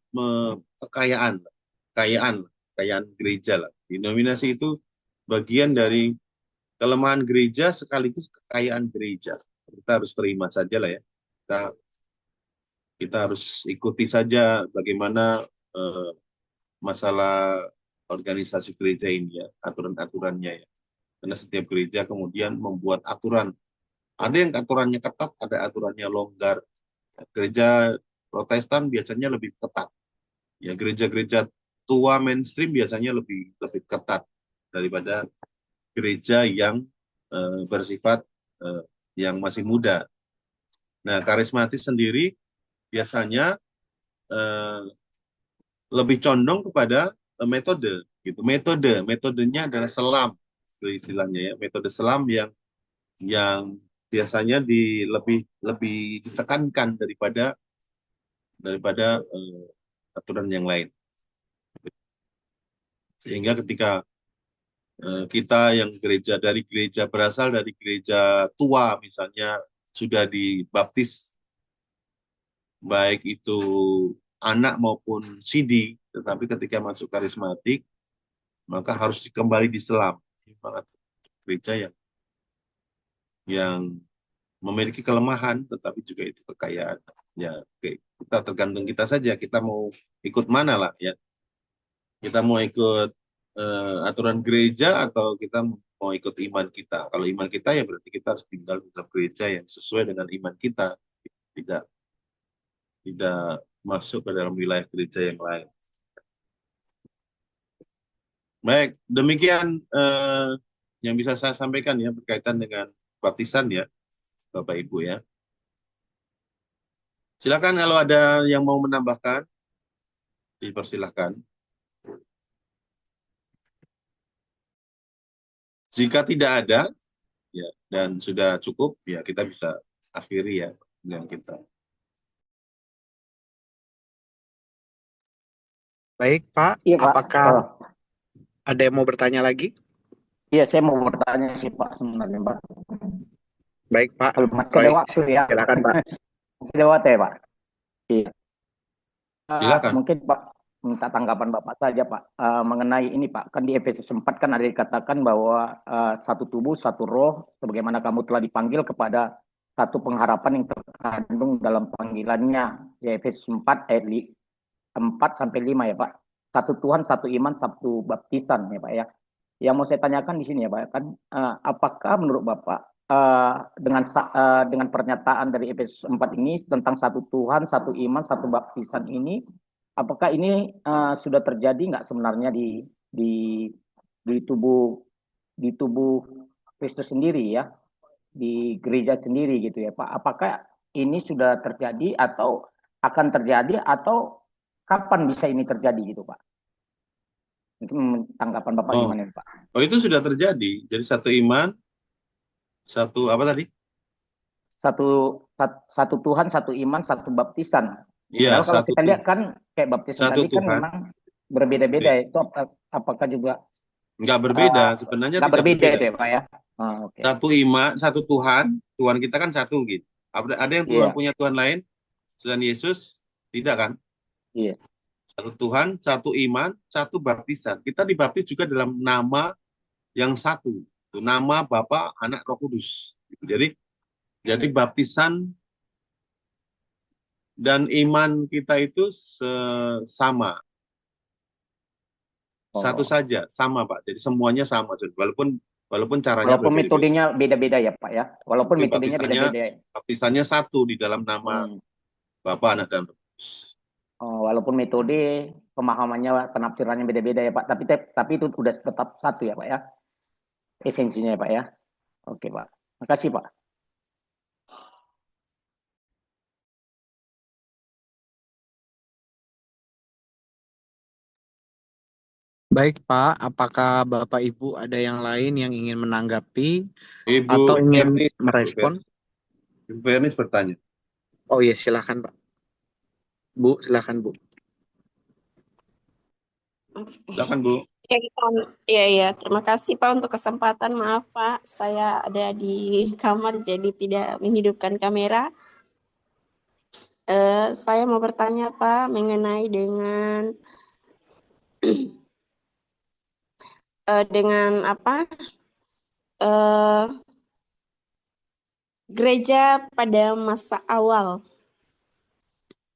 C: kekayaan gereja lah. Denominasi itu bagian dari kelemahan gereja sekaligus kekayaan gereja. Kita harus terima saja lah ya. Kita harus ikuti saja bagaimana masalah organisasi gereja ini ya, aturan-aturannya ya. Karena setiap gereja kemudian membuat aturan. Ada yang aturannya ketat, ada aturannya longgar. Gereja Protestan biasanya lebih ketat. Ya, gereja-gereja tua mainstream biasanya lebih ketat daripada gereja yang bersifat yang masih muda. Nah, karismatis sendiri biasanya lebih condong kepada metode gitu. Metodenya adalah selam istilahnya ya, metode selam yang biasanya lebih ditekankan daripada aturan yang lain. Sehingga ketika kita yang berasal dari gereja tua misalnya sudah dibaptis baik itu anak maupun CD, tetapi ketika masuk karismatik maka harus kembali diselam. Gereja yang memiliki kelemahan tetapi juga itu kekayaan. Ya, kita tergantung kita saja, kita mau ikut mana lah ya. Kita mau ikut aturan gereja atau kita mau ikut iman kita. Kalau iman kita ya berarti kita harus tinggal di dalam gereja yang sesuai dengan iman kita, tidak masuk ke dalam wilayah gereja yang lain. Baik, demikian yang bisa saya sampaikan ya berkaitan dengan baptisan ya, Bapak Ibu ya. Silakan kalau ada yang mau menambahkan, dipersilahkan. Jika tidak ada, ya dan sudah cukup, ya kita bisa akhiri ya dengan kita.
B: Baik, Pak.
I: Iya, Pak.
B: Apakah ada yang mau bertanya lagi?
I: Iya, saya mau bertanya sih Pak sebenarnya, Pak.
B: Baik, Pak.
I: Kalau masih ada waktu ya.
B: Silakan, Pak.
I: Masih ada waktu ya, Pak. Iya.
C: Silakan.
I: Mungkin Pak minta tanggapan Bapak saja Pak mengenai ini Pak. Kan di Efesus 4 kan ada dikatakan bahwa satu tubuh, satu roh, sebagaimana kamu telah dipanggil kepada satu pengharapan yang terkandung dalam panggilannya. Di Efesus 4 ayat 4-5 ya Pak. Satu Tuhan, satu iman, satu baptisan ya Pak ya. Yang mau saya tanyakan di sini ya Pak, kan apakah menurut Bapak dengan pernyataan dari Efesus 4 ini tentang satu Tuhan, satu iman, satu baptisan ini, apakah ini sudah terjadi nggak sebenarnya di tubuh Kristus sendiri ya, di gereja sendiri gitu ya Pak? Apakah ini sudah terjadi atau akan terjadi atau kapan bisa ini terjadi gitu Pak? Itu tanggapan Bapak
C: Oh,
I: gimana, Pak?
C: oh itu sudah terjadi. Jadi satu iman, satu apa tadi?
I: Satu Tuhan, satu iman, satu baptisan.
C: Iya,
I: Padahal kalau kita lihat kan kayak baptisan
C: satu
I: tadi kan
C: Tuhan.
I: memang berbeda-beda. Itu apakah juga
C: Nggak berbeda, sebenarnya
I: nggak
C: tidak
I: berbeda
C: berbeda.
I: itu ya, Pak ya? Oke.
C: Satu iman, satu Tuhan, Tuhan kita kan satu gitu. Ada yang Tuhan
I: Iya,
C: punya Tuhan lain, selain Yesus, tidak kan?
I: iya.
C: Satu Tuhan, satu iman, satu baptisan. Kita dibaptis juga dalam nama yang satu, itu nama Bapa, Anak, Roh Kudus. Jadi baptisan dan iman kita itu sama, satu
I: Oh.
C: saja, sama Pak. Jadi semuanya sama, walaupun caranya
I: Walaupun
C: berbeda-beda.
I: metodenya beda-beda ya, Pak ya. Walaupun
C: Tapi
I: metodenya beda-beda ya.
C: baptisannya satu di dalam nama Bapa, Anak, dan Roh Kudus.
I: Walaupun metode pemahamannya, penafsirannya beda-beda ya Pak. Tapi itu udah tetap satu ya Pak ya. Esensinya ya Pak ya. Oke Pak. Makasih Pak.
J: Baik Pak, apakah Bapak Ibu ada yang lain yang ingin menanggapi
C: Ibu
J: atau ingin
C: Vernis,
J: merespon?
C: Ibu Vernis bertanya.
J: Oh iya, silakan Pak. Bu, silakan Bu.
C: Silakan Bu.
K: Ya, terima kasih Pak untuk kesempatan. Maaf Pak, saya ada di kamar jadi tidak menghidupkan kamera. Saya mau bertanya Pak mengenai dengan apa? Gereja pada masa awal.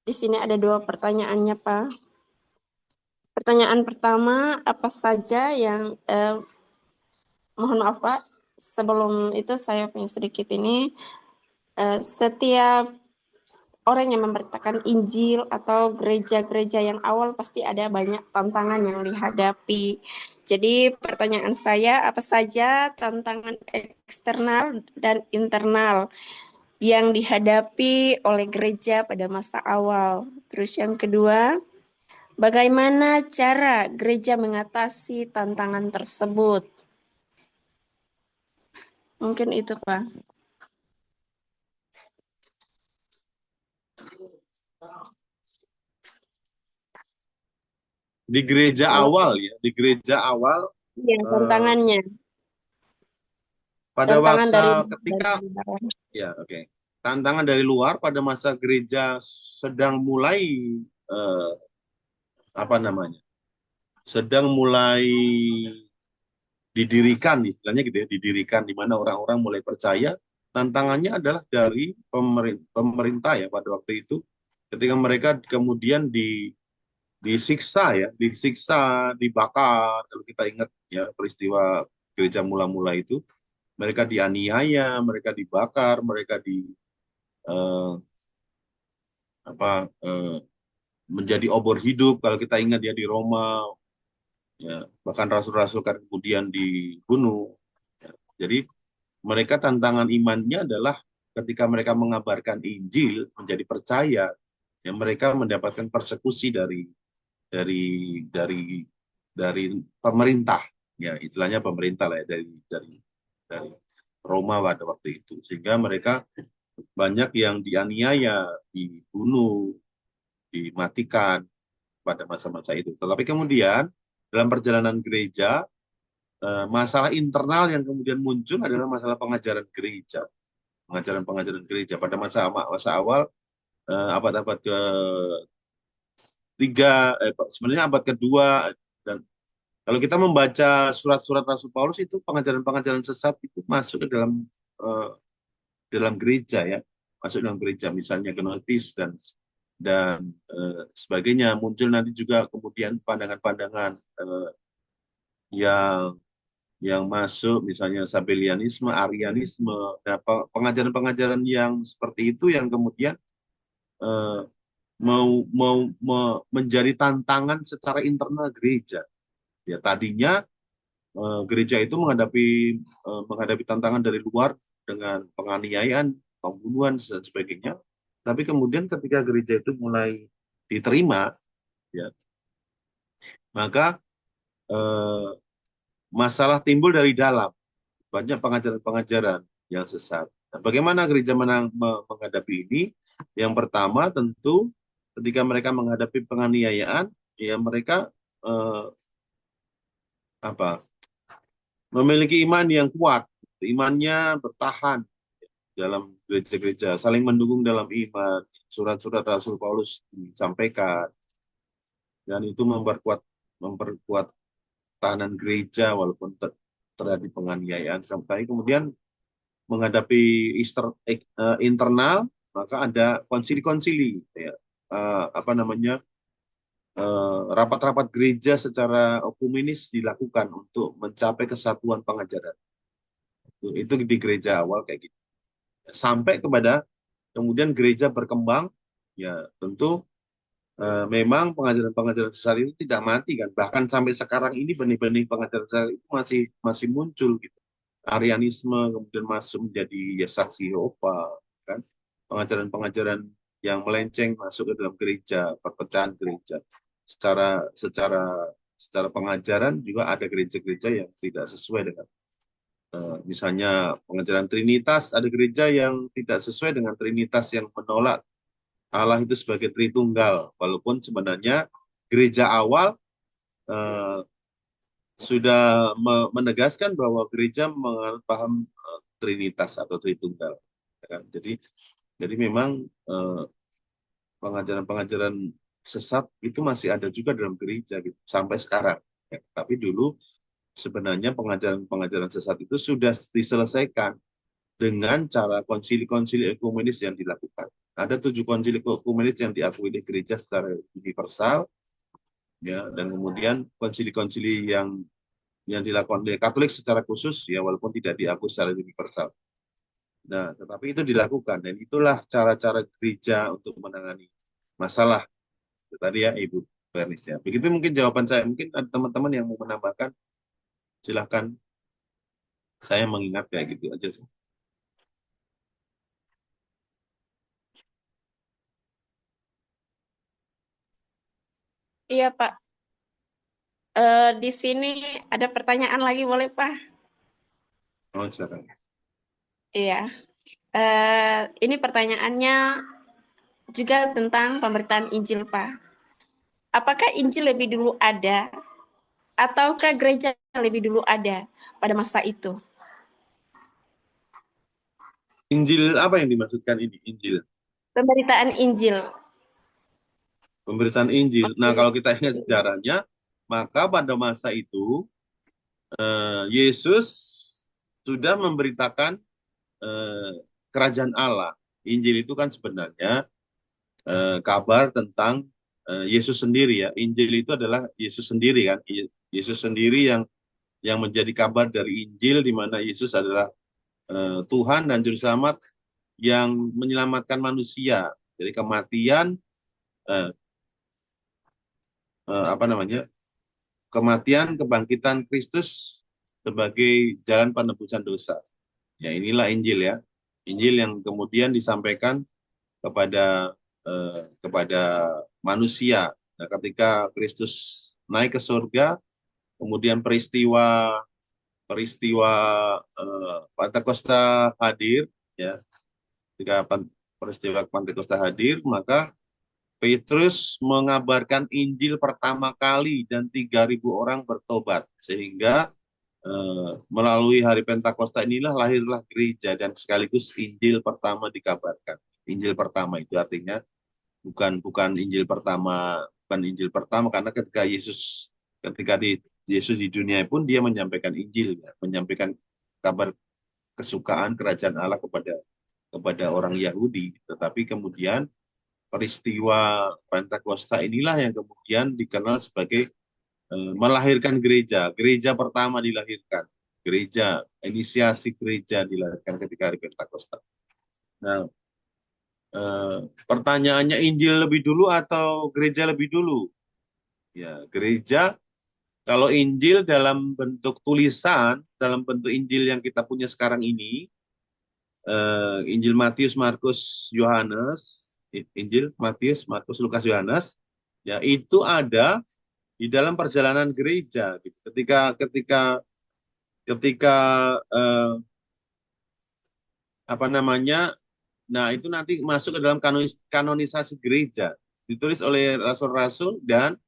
K: Di sini ada 2 pertanyaannya Pak. Pertanyaan pertama, apa saja yang mohon maaf Pak, sebelum itu saya punya sedikit ini, setiap orang yang memberitakan Injil atau gereja-gereja yang awal pasti ada banyak tantangan yang dihadapi. Jadi pertanyaan saya, apa saja tantangan eksternal dan internal yang dihadapi oleh gereja pada masa awal? Terus yang kedua, bagaimana cara gereja mengatasi tantangan tersebut? Mungkin itu, Pak.
C: Di gereja awal ya, di gereja awal.
K: Iya, tantangannya.
C: Pada
K: tantangan
C: masa ketika, ya oke. Tantangan dari luar pada masa gereja sedang mulai sedang mulai didirikan, istilahnya gitu ya, didirikan di mana orang-orang mulai percaya. Tantangannya adalah dari pemerintah ya pada waktu itu, ketika mereka kemudian disiksa, dibakar. Kalau kita ingat ya peristiwa gereja mula-mula itu, mereka dianiaya, mereka dibakar, mereka menjadi obor hidup. Kalau kita ingat ya di Roma, ya, bahkan rasul-rasul kan kemudian dibunuh. Ya. Jadi mereka tantangan imannya adalah ketika mereka mengabarkan Injil menjadi percaya, ya mereka mendapatkan persekusi dari pemerintah, ya istilahnya pemerintah lah ya, dari Roma pada waktu itu, sehingga mereka banyak yang dianiaya, dibunuh, dimatikan pada masa-masa itu. Tetapi kemudian dalam perjalanan gereja, masalah internal yang kemudian muncul adalah masalah pengajaran gereja, pengajaran gereja pada masa awal, abad-abad ke-3, sebenarnya abad kedua. Dan kalau kita membaca surat-surat Rasul Paulus, itu pengajaran-pengajaran sesat itu masuk ke dalam gereja ya, masuk dalam gereja, misalnya gnosis dan sebagainya. Muncul nanti juga kemudian pandangan-pandangan yang masuk, misalnya Sabellianisme, Arianisme. Nah, pengajaran-pengajaran yang seperti itu yang kemudian mau menjadi tantangan secara internal gereja. Ya tadinya gereja itu menghadapi tantangan dari luar dengan penganiayaan, pembunuhan dan sebagainya. Tapi kemudian ketika gereja itu mulai diterima, ya, maka eh, masalah timbul dari dalam, banyak pengajaran-pengajaran yang sesat. Nah, bagaimana gereja menghadapi ini? Yang pertama tentu ketika mereka menghadapi penganiayaan, ya mereka eh, apa memiliki iman yang kuat, imannya bertahan dalam gereja-gereja, saling mendukung dalam iman. Surat-surat Rasul Paulus disampaikan, dan itu memperkuat tahanan gereja walaupun terjadi penganiayaan. Sampai kemudian menghadapi internal, maka ada konsili-konsili, ya, apa namanya, rapat-rapat gereja secara ekumenis dilakukan untuk mencapai kesatuan pengajaran. Itu di gereja awal kayak gitu. Sampai kepada kemudian gereja berkembang, ya tentu memang pengajaran-pengajaran sesat itu tidak mati kan. Bahkan sampai sekarang ini benih-benih pengajaran sesat itu masih muncul gitu. Arianisme kemudian masuk menjadi ya saksi Yehova, kan. Pengajaran-pengajaran yang melenceng masuk ke dalam gereja, perpecahan gereja. Secara pengajaran juga ada gereja-gereja yang tidak sesuai dengan misalnya pengajaran Trinitas, ada gereja yang tidak sesuai dengan Trinitas yang menolak Allah itu sebagai Tritunggal, walaupun sebenarnya gereja awal sudah menegaskan bahwa gereja menganut paham Trinitas atau Tritunggal. Ya kan? Jadi memang pengajaran-pengajaran sesat itu masih ada juga dalam gereja gitu, sampai sekarang. Ya. Tapi dulu sebenarnya pengajaran-pengajaran sesat itu sudah diselesaikan dengan cara konsili-konsili ekumenis yang dilakukan. Ada 7 konsili ekumenis yang diakui di gereja secara universal, ya, dan kemudian konsili-konsili yang dilakukan oleh Katolik secara khusus, ya, walaupun tidak diakui secara universal. Nah, tetapi itu dilakukan, dan itulah cara-cara gereja untuk menangani masalah. Itu tadi ya, Ibu Bernis, ya. Begitu mungkin jawaban saya. Mungkin ada teman-teman yang mau menambahkan, silahkan. Saya mengingat kayak gitu aja sih.
K: Iya, Pak. Di sini ada pertanyaan lagi, boleh, Pak?
C: Oh, silakan.
K: Iya. Ini pertanyaannya juga tentang pemberitaan Injil, Pak. Apakah Injil lebih dulu ada, ataukah gereja lebih dulu ada pada masa itu?
C: Injil apa yang dimaksudkan ini? Injil.
K: Pemberitaan Injil.
C: Pemberitaan Injil. Nah, kalau kita ingat sejarahnya, maka pada masa itu Yesus sudah memberitakan kerajaan Allah. Injil itu kan sebenarnya kabar tentang Yesus sendiri, ya. Injil itu adalah Yesus sendiri, kan. Yesus sendiri yang menjadi kabar dari Injil, di mana Yesus adalah Tuhan dan Juru Selamat yang menyelamatkan manusia dari kematian, kematian, kebangkitan Kristus sebagai jalan penebusan dosa. Ya, inilah Injil, ya. Injil yang kemudian disampaikan kepada manusia. Nah, ketika Kristus naik ke surga, kemudian peristiwa Pentakosta hadir, ya. Ketika peristiwa Pentakosta hadir, maka Petrus mengabarkan Injil pertama kali dan 3.000 orang bertobat, sehingga melalui hari Pentakosta inilah lahirlah gereja, dan sekaligus Injil pertama dikabarkan. Injil pertama itu artinya bukan Injil pertama, karena ketika Yesus di dunia pun dia menyampaikan Injil, ya, menyampaikan kabar kesukaan kerajaan Allah kepada orang Yahudi. Tetapi kemudian peristiwa Pentakosta inilah yang kemudian dikenal sebagai melahirkan gereja. Gereja pertama dilahirkan. Inisiasi gereja dilahirkan ketika hari Pentakosta. Nah, pertanyaannya, Injil lebih dulu atau gereja lebih dulu? Ya, gereja, kalau Injil dalam bentuk tulisan, dalam bentuk Injil yang kita punya sekarang ini, Injil Matius, Markus, Yohanes, Injil Matius, Markus, Lukas, Yohanes, ya, itu ada di dalam perjalanan gereja gitu. Ketika apa namanya, nah itu nanti masuk ke dalam kanonisasi gereja, ditulis oleh rasul-rasul dan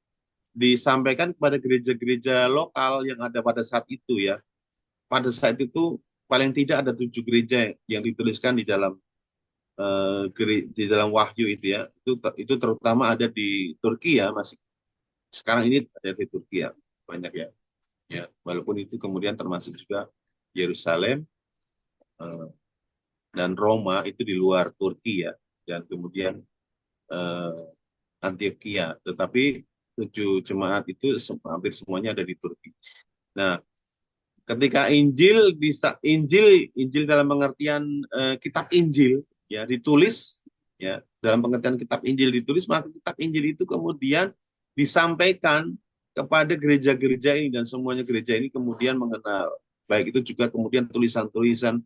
C: disampaikan kepada gereja-gereja lokal yang ada pada saat itu ya. Pada saat itu paling tidak ada 7 gereja yang dituliskan di dalam di dalam Wahyu itu ya. Itu terutama ada di Turki ya, masih sekarang ini ada di Turki ya, banyak ya. Ya, walaupun itu kemudian termasuk juga Yerusalem dan Roma itu di luar Turki ya, dan kemudian Antioquia. Tetapi 7 jemaat itu hampir semuanya ada di Turki. Nah, ketika Injil dalam pengertian kitab Injil ya ditulis ya, dalam pengertian kitab Injil ditulis, maka kitab Injil itu kemudian disampaikan kepada gereja-gereja ini, dan semuanya gereja ini kemudian mengenal. Baik itu juga kemudian tulisan-tulisan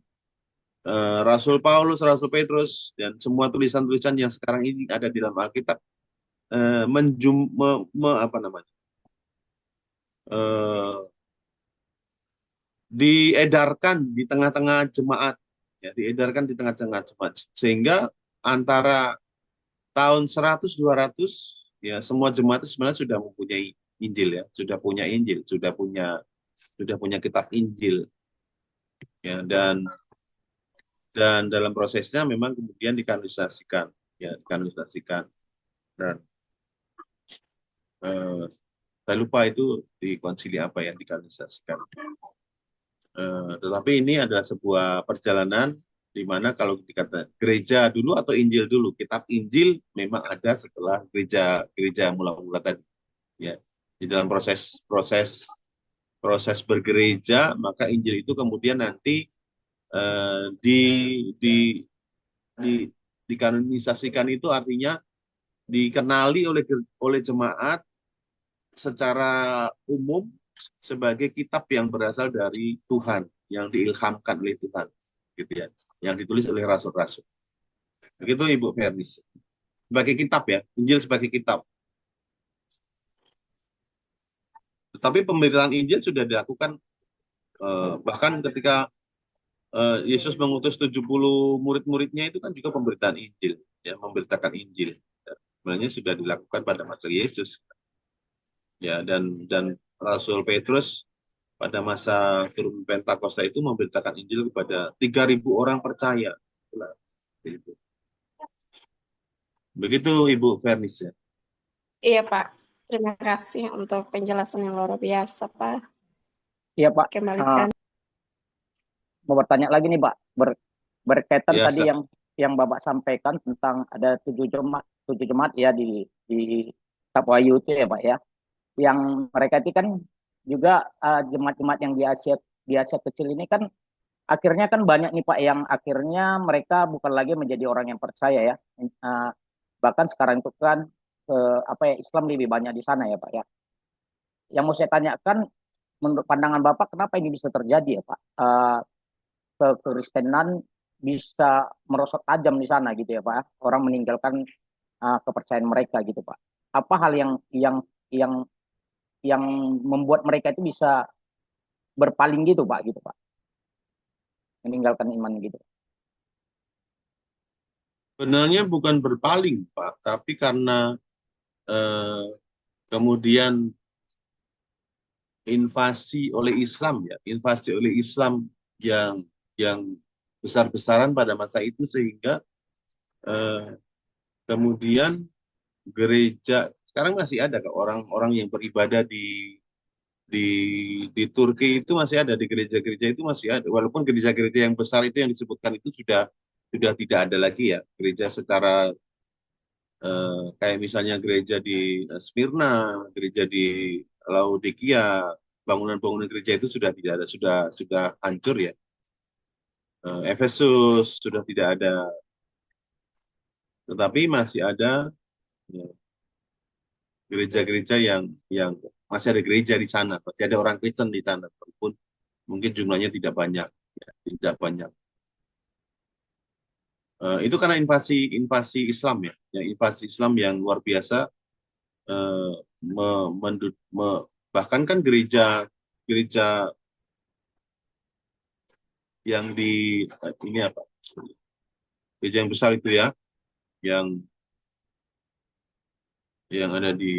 C: Rasul Paulus, Rasul Petrus, dan semua tulisan-tulisan yang sekarang ini ada di dalam Alkitab diedarkan di tengah-tengah jemaat, ya, diedarkan di tengah-tengah jemaat, sehingga antara tahun 100-200 ya semua jemaat itu sebenarnya sudah mempunyai Injil ya, sudah punya Injil, sudah punya kitab Injil ya, dan dalam prosesnya memang kemudian dikanonisasikan ya, dan saya lupa itu di konsili apa yang dikanonisasikan. Tetapi ini adalah sebuah perjalanan di mana kalau dikata gereja dulu atau Injil dulu, kitab Injil memang ada setelah gereja mula-mula tadi ya. Di dalam proses bergereja, maka Injil itu kemudian nanti dikanonisasikan, itu artinya dikenali oleh jemaat secara umum sebagai kitab yang berasal dari Tuhan, yang diilhamkan oleh Tuhan, gitu ya, yang ditulis oleh rasul-rasul. Begitu Ibu Fernis. Sebagai kitab ya, Injil sebagai kitab. Tetapi pemberitaan Injil sudah dilakukan bahkan ketika Yesus mengutus 70 murid-muridnya, itu kan juga pemberitaan Injil, ya, memberitakan Injil. Sebenarnya sudah dilakukan pada masa Yesus. Ya, dan Rasul Petrus pada masa turun Pentakosta itu memberitakan Injil kepada 3.000 orang percaya. Begitu Ibu Fernis ya.
K: Iya Pak, terima kasih untuk penjelasan yang luar biasa Pak.
I: Iya Pak.
K: Kembalikan.
I: Mau bertanya lagi nih Pak, berkaitan
C: Ya,
I: tadi yang Bapak sampaikan tentang ada 7 jemaat ya di kitab Wahyu itu ya Pak ya. Yang mereka itu kan juga jemaat-jemaat yang di Asia kecil ini kan akhirnya kan banyak nih Pak yang akhirnya mereka bukan lagi menjadi orang yang percaya ya. Bahkan sekarang itu kan Islam lebih banyak di sana ya Pak ya. Yang mau saya tanyakan, menurut pandangan Bapak kenapa ini bisa terjadi ya Pak? Kekristenan bisa merosot tajam di sana gitu ya Pak. Orang meninggalkan kepercayaan mereka gitu Pak. Apa hal yang membuat mereka itu bisa berpaling gitu Pak, meninggalkan iman gitu.
C: Sebenarnya bukan berpaling Pak, tapi karena kemudian invasi oleh Islam yang besar-besaran pada masa itu, sehingga kemudian gereja sekarang masih ada orang-orang yang beribadah di Turki, itu masih ada, di gereja-gereja itu masih ada, walaupun gereja-gereja yang besar itu yang disebutkan itu sudah tidak ada lagi ya, gereja secara kayak misalnya gereja di Smyrna, gereja di Laodikia, bangunan-bangunan gereja itu sudah tidak ada, sudah hancur ya. Efesus sudah tidak ada, tetapi masih ada gereja-gereja yang masih ada gereja di sana, masih ada orang Kristen di sana, walaupun mungkin jumlahnya tidak banyak, ya, tidak banyak. Itu karena invasi Islam ya, invasi Islam yang luar biasa bahkan kan gereja yang di ini apa? Gereja yang besar itu ya, yang ada di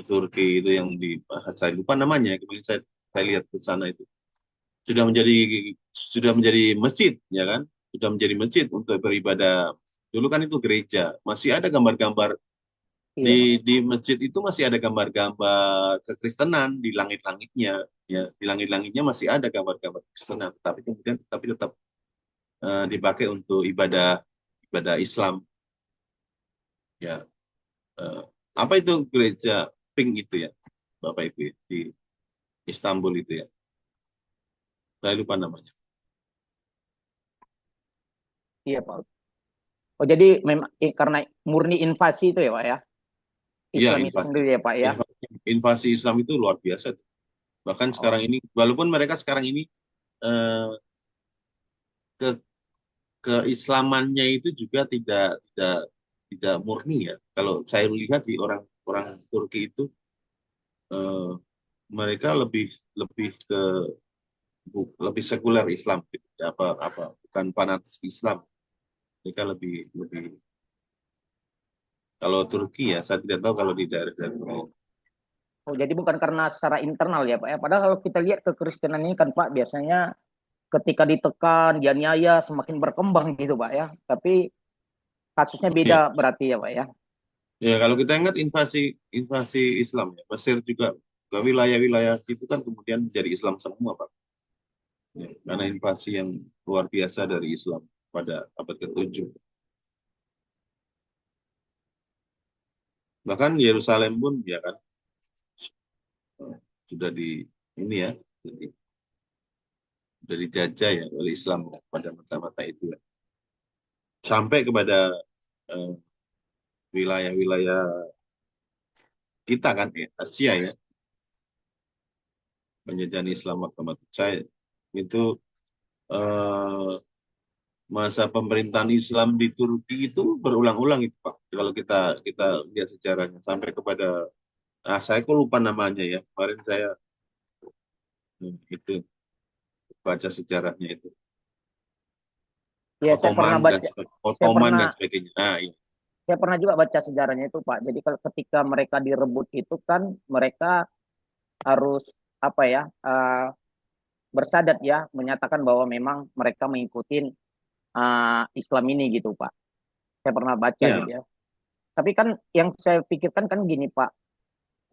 C: Turki itu, yang di saya lupa namanya, kemarin saya lihat ke sana itu sudah menjadi masjid, ya kan? Sudah menjadi masjid untuk beribadah. Dulu kan itu gereja, masih ada gambar-gambar
I: Iya,
C: di masjid itu, masih ada gambar-gambar kekristenan di langit-langitnya, ya, di langit-langitnya masih ada gambar-gambar kekristenan, tapi kemudian tetap dipakai untuk ibadah Islam, ya. Eh, apa itu gereja Pink itu ya, Bapak Ibu, ya, di Istanbul itu ya, saya lupa namanya.
I: iya Pak. Oh jadi memang karena murni invasi itu ya Pak ya?
C: Iya,
I: Islam itu sendiri ya Pak ya?
C: invasi Islam itu luar biasa. Bahkan sekarang
I: Oh,
C: ini, walaupun mereka sekarang ini eh, ke keislamannya itu juga tidak murni ya. Kalau saya lihat di orang Turki itu, eh, mereka lebih lebih ke lebih sekuler Islam gitu. Apa bukan fanatis Islam. Mereka lebih lebih kalau Turki ya, saya tidak tahu kalau di daerah-daerah lain.
I: oh jadi bukan karena secara internal ya Pak ya? Padahal kalau kita lihat kekristenan ini kan Pak biasanya ketika ditekan, dianiaya semakin berkembang gitu Pak ya. Tapi kasusnya beda
C: Ya,
I: berarti ya Pak ya?
C: ya, kalau kita ingat invasi Islam ya, Mesir juga ke wilayah-wilayah itu kan kemudian menjadi Islam semua, Pak. Ya, karena invasi yang luar biasa dari Islam pada abad ke-7. Bahkan Yerusalem pun ya kan sudah di ini ya, sudah dijajah ya oleh Islam pada masa-masa itu ya. Sampai kepada eh, wilayah-wilayah kita kan ya, Asia ya, penjajahan Islam waktu saya itu, eh, masa pemerintahan Islam di Turki itu berulang-ulang itu Pak. Kalau kita kita lihat sejarahnya sampai kepada, saya kok lupa namanya ya. Kemarin saya itu baca sejarahnya itu.
I: Iya, saya
C: Ottoman
I: pernah
C: dan sebagainya. Nah, iya.
I: saya pernah juga baca sejarahnya itu Pak. Jadi kalau ketika mereka direbut itu kan mereka harus apa ya bersadat ya menyatakan bahwa memang mereka mengikuti Islam ini gitu Pak. Saya pernah baca gitu
C: Iya,
I: ya. Tapi kan yang saya pikirkan kan gini Pak,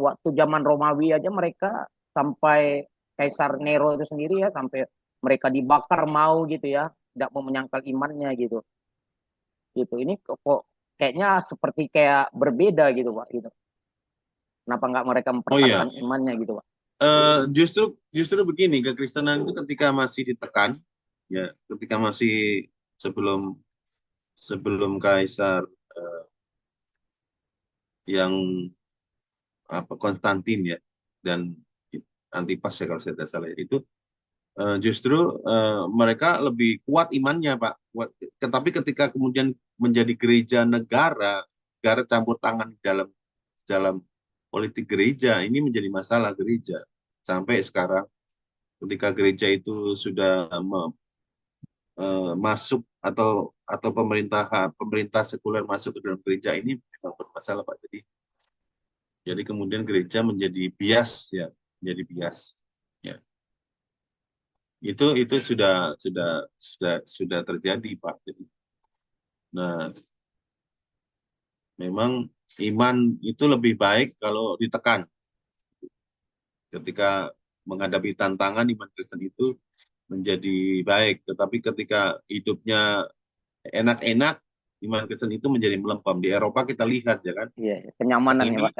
I: waktu zaman Romawi aja mereka sampai Kaisar Nero itu sendiri ya sampai mereka dibakar mau gitu ya, tidak mau menyangkal imannya gitu. Gitu. Ini kok kayaknya seperti kayak berbeda gitu Pak gitu. Kenapa nggak mereka
C: oh iya.
I: mempertahankan imannya gitu Pak?
C: Justru begini, kekristenan itu ketika masih ditekan, ya, ketika masih sebelum sebelum Kaisar yang apa Konstantin ya, dan Antipas ya kalau saya tidak salah ya, itu justru mereka lebih kuat imannya Pak. Tetapi ketika kemudian menjadi gereja negara, negara campur tangan dalam dalam politik gereja, ini menjadi masalah gereja sampai sekarang. Ketika gereja itu sudah masuk, atau pemerintah sekuler masuk ke dalam gereja, ini memang bermasalah Pak. Jadi kemudian gereja menjadi bias ya, menjadi bias. Ya. Itu sudah terjadi Pak. Jadi, nah, memang iman itu lebih baik kalau ditekan. Ketika menghadapi tantangan, iman Kristen itu menjadi baik. Tetapi ketika hidupnya enak-enak, iman Kristen itu menjadi melempem. Di Eropa kita lihat ya kan.
I: Iya, kenyamanan ya
C: Ini
I: Pak.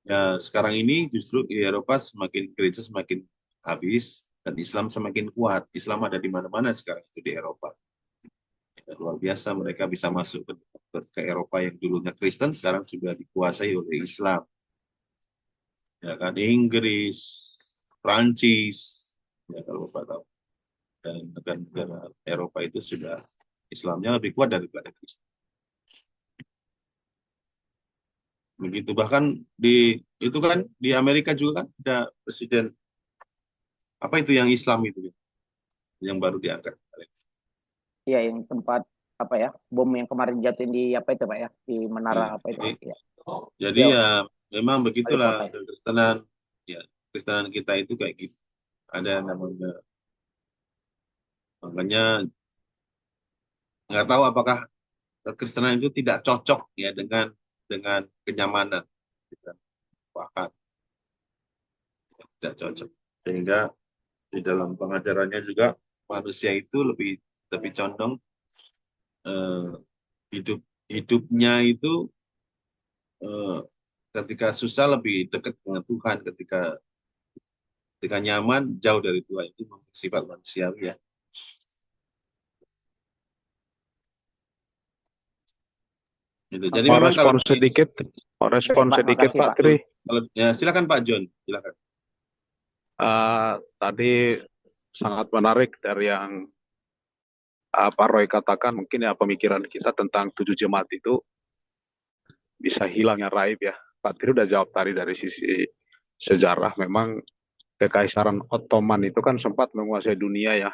C: ya, sekarang ini justru di Eropa semakin gereja semakin habis dan Islam semakin kuat. Islam ada di mana-mana sekarang itu di Eropa. Ya, luar biasa, mereka bisa masuk ke Eropa yang dulunya Kristen sekarang sudah dikuasai oleh Islam. Ya kan, Inggris, Prancis, ya kalau Bapak tahu. Dan negara-negara Eropa itu sudah Islamnya lebih kuat daripada Kristen. Begitu. Bahkan di itu kan di Amerika juga kan ada presiden apa itu yang Islam itu yang baru diangkat.
I: Iya, yang tempat apa ya, bom yang kemarin jatuhin di apa itu Pak ya, di
C: Iya.
I: menara apa itu ya.
C: Jadi
I: Iya,
C: ya memang
I: wali
C: begitulah
I: kota.
C: kekristenan, ya kekristenan kita itu kayak gitu. Ada namanya, makanya nggak tahu apakah kekristenan itu tidak cocok ya dengan kenyamanan kita, bahkan tidak cocok, sehingga di dalam pengajarannya juga manusia itu lebih lebih condong eh, hidup hidupnya itu eh, ketika susah lebih dekat dengan Tuhan, ketika nyaman jauh dari Tuhan. Itu memang sifat manusiawi ya. Gitu. Jadi
F: Mau
C: memang kalau
F: respon sedikit,
I: Pak,
F: sedikit
I: makasih,
F: Pak
I: Pak.
F: Tri.
C: ya silakan Pak John, silakan.
F: Tadi sangat menarik dari yang Pak Roy katakan, mungkin ya pemikiran kita tentang 7 jemaat itu bisa hilang yang raib ya. Pak Tri udah jawab tadi dari sisi sejarah. Memang Kekaisaran Ottoman itu kan sempat menguasai dunia ya,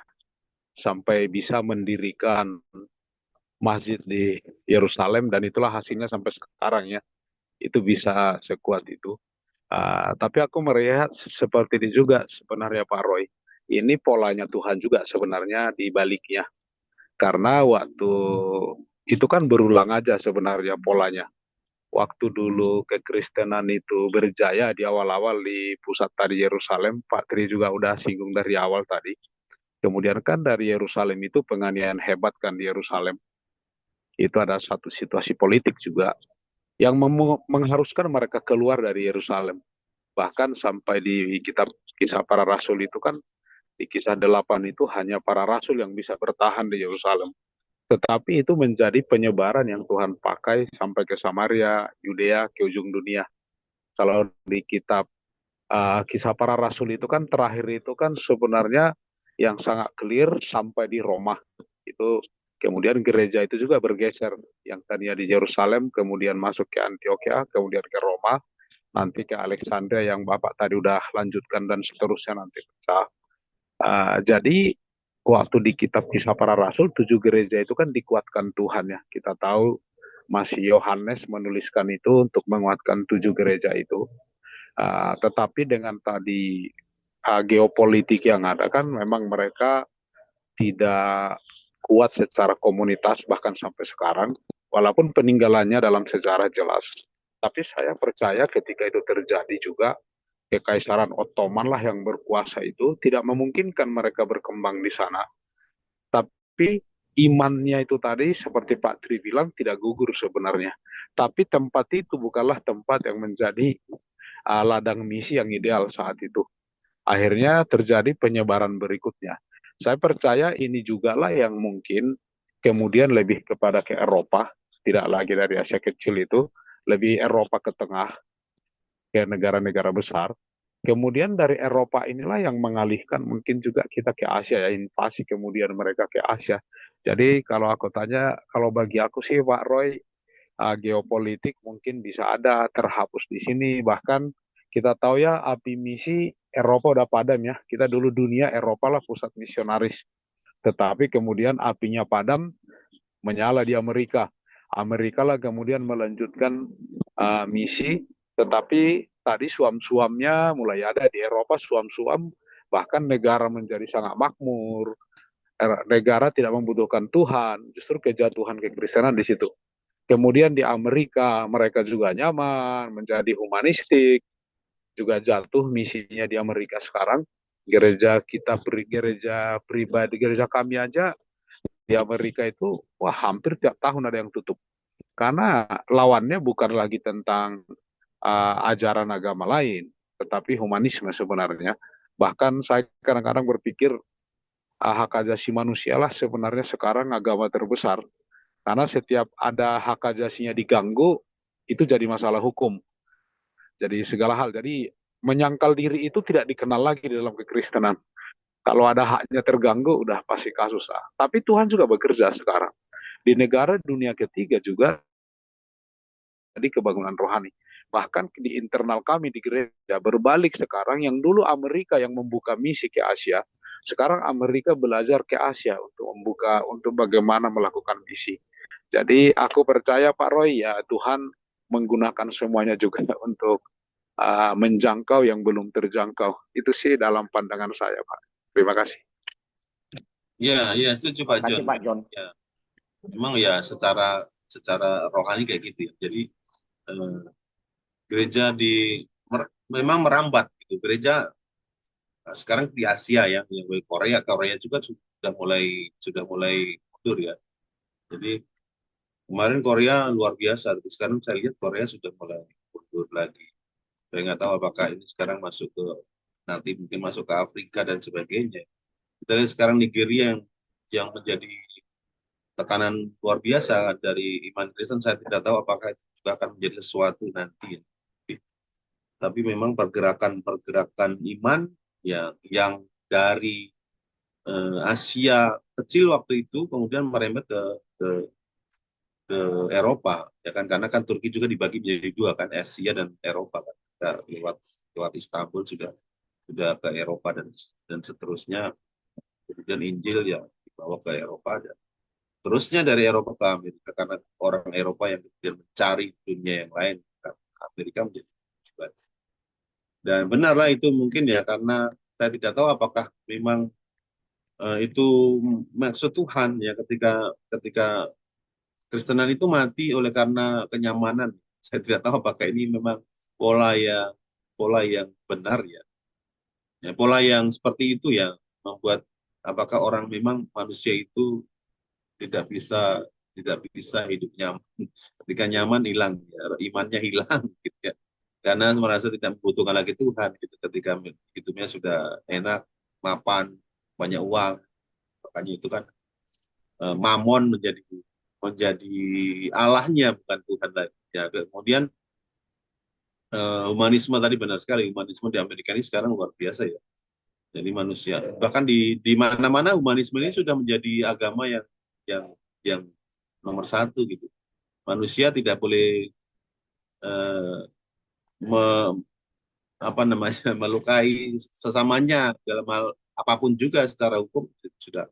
F: sampai bisa mendirikan masjid di Yerusalem, dan itulah hasilnya sampai sekarang ya. Itu bisa sekuat itu. Tapi aku melihat seperti ini juga sebenarnya Pak Roy. Ini polanya Tuhan juga sebenarnya di baliknya. Karena waktu itu kan berulang aja sebenarnya polanya. Waktu dulu kekristenan itu berjaya di awal-awal di pusat tadi Yerusalem, Pak Tri juga udah singgung dari awal tadi. Kemudian kan dari Yerusalem itu penganiayaan hebat kan di Yerusalem. Itu ada satu situasi politik juga yang mengharuskan mereka keluar dari Yerusalem. Bahkan sampai di kitab Kisah Para Rasul itu kan, di kisah 8 itu hanya para rasul yang bisa bertahan di Yerusalem. Tetapi itu menjadi penyebaran yang Tuhan pakai sampai ke Samaria, Yudea, ke ujung dunia. Kalau di kitab Kisah Para Rasul itu kan terakhir itu kan sebenarnya yang sangat clear sampai di Roma. Itu kemudian gereja itu juga bergeser, yang tadinya di Yerusalem kemudian masuk ke Antioquia, kemudian ke Roma, nanti ke Alexandria yang Bapak tadi udah lanjutkan, dan seterusnya nanti pecah. Jadi waktu di kitab Kisah Para Rasul, 7 gereja itu kan dikuatkan Tuhan ya. Kita tahu masih Yohanes menuliskan itu untuk menguatkan 7 gereja itu. Tetapi dengan tadi geopolitik yang ada kan, memang mereka tidak kuat secara komunitas bahkan sampai sekarang, walaupun peninggalannya dalam sejarah jelas. Tapi saya percaya ketika itu terjadi juga, Kekaisaran Ottoman lah yang berkuasa, itu tidak memungkinkan mereka berkembang di sana. Tapi imannya itu tadi seperti Pak Tri bilang tidak gugur sebenarnya. Tapi tempat itu bukanlah tempat yang menjadi ladang misi yang ideal saat itu. Akhirnya terjadi penyebaran berikutnya. Saya percaya ini juga lah yang mungkin kemudian lebih kepada ke Eropa, tidak lagi dari Asia kecil itu, lebih Eropa ke tengah, ke negara-negara besar. Kemudian dari Eropa inilah yang mengalihkan mungkin juga kita ke Asia ya, invasi kemudian mereka ke Asia. Jadi kalau aku tanya, kalau bagi aku sih Pak Roy, geopolitik mungkin bisa ada terhapus di sini. Bahkan kita tahu ya, api misi Eropa udah padam ya. Kita dulu dunia, Eropa lah pusat misionaris. Tetapi kemudian apinya padam, menyala di Amerika. Amerika lah kemudian melanjutkan misi, tetapi tadi suam-suamnya mulai ada di Eropa, suam-suam, bahkan negara menjadi sangat makmur, negara tidak membutuhkan Tuhan, justru kejatuhan kekristenan di situ. Kemudian di Amerika mereka juga nyaman, menjadi humanistik, juga jatuh misinya di Amerika sekarang. Gereja kita, gereja pribadi, gereja kami aja di Amerika itu, wah hampir tiap tahun ada yang tutup. Karena lawannya bukan lagi tentang ajaran agama lain, tetapi humanisme sebenarnya. Bahkan saya kadang-kadang berpikir hak asasi manusia lah sebenarnya sekarang agama terbesar. Karena setiap ada hak asasinya diganggu, itu jadi masalah hukum. Jadi segala hal. Jadi menyangkal diri itu tidak dikenal lagi di dalam kekristenan. Kalau ada haknya terganggu, udah pasti kasus. Tapi Tuhan juga bekerja sekarang. Di negara dunia ketiga juga jadi kebangunan rohani. Bahkan di internal kami di gereja berbalik sekarang, yang dulu Amerika yang membuka misi ke Asia, sekarang Amerika belajar ke Asia untuk bagaimana melakukan misi. Jadi aku percaya Pak Roy, ya Tuhan menggunakan semuanya juga untuk menjangkau yang belum terjangkau. Itu sih dalam pandangan saya, Pak. Terima kasih.
C: Ya, setuju Pak John.
I: Pak John.
C: Ya, memang ya secara rohani kayak gitu ya. Jadi gereja memang merambat gitu. Gereja sekarang di Asia ya, yang Korea juga sudah mulai mundur ya. Jadi kemarin Korea luar biasa, tapi sekarang saya lihat Korea sudah mulai mundur lagi. Saya nggak tahu apakah ini sekarang nanti mungkin masuk ke Afrika dan sebagainya. Kita lihat sekarang Nigeria yang menjadi tekanan luar biasa dari iman Kristen. Saya tidak tahu apakah itu juga akan menjadi sesuatu nanti. Tapi memang pergerakan iman yang dari Asia kecil waktu itu kemudian merembet ke Eropa, ya kan, karena kan Turki juga dibagi menjadi dua kan, Asia dan Eropa kan. Lewat Istanbul sudah ke Eropa dan seterusnya. Kemudian Injil ya dibawa ke Eropa dan terusnya dari Eropa ke Amerika, karena orang Eropa yang kemudian mencari dunia yang lain, Amerika menjadi tujuan. Dan benarlah itu mungkin ya, karena saya tidak tahu apakah memang itu maksud Tuhan ya, ketika Kristenan itu mati oleh karena kenyamanan. Saya tidak tahu apakah ini memang pola yang benar ya. Pola yang seperti itu ya membuat apakah orang memang manusia itu tidak bisa hidup nyaman. Ketika nyaman hilang ya, imannya hilang gitu ya. Karena merasa tidak membutuhkan lagi Tuhan gitu. Ketika hidupnya sudah enak, mapan, banyak uang, makanya itu kan mamon menjadi Allahnya, bukan Tuhan lagi. Ya, kemudian humanisme tadi benar sekali, humanisme di Amerika ini sekarang luar biasa ya. Jadi manusia, bahkan di mana-mana humanisme ini sudah menjadi agama yang nomor satu gitu. Manusia tidak boleh melukai sesamanya dalam hal apapun juga, secara hukum sudah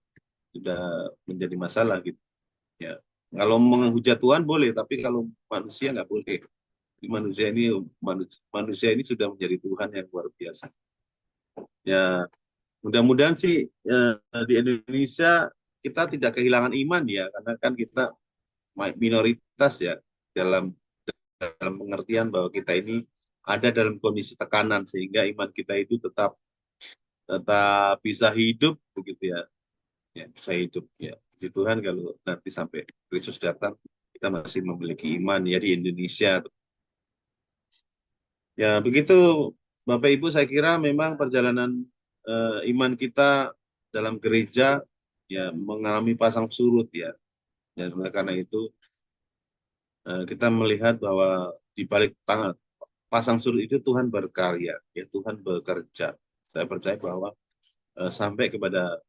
C: menjadi masalah gitu. Ya, kalau menghujat Tuhan boleh, tapi kalau manusia nggak boleh. Manusia ini sudah menjadi Tuhan yang luar biasa. Ya, mudah-mudahan sih di Indonesia kita tidak kehilangan iman ya, karena kan kita minoritas ya, dalam pengertian bahwa kita ini ada dalam kondisi tekanan, sehingga iman kita itu tetap bisa hidup begitu ya. Ya, bisa hidup ya. Di Tuhan kalau nanti sampai Kristus datang, kita masih memiliki iman ya di Indonesia. Ya begitu Bapak Ibu, saya kira memang perjalanan iman kita dalam gereja ya mengalami pasang surut ya. Dan karena itu kita melihat bahwa di balik pasang surut itu Tuhan berkarya, ya Tuhan bekerja. Saya percaya bahwa sampai kepada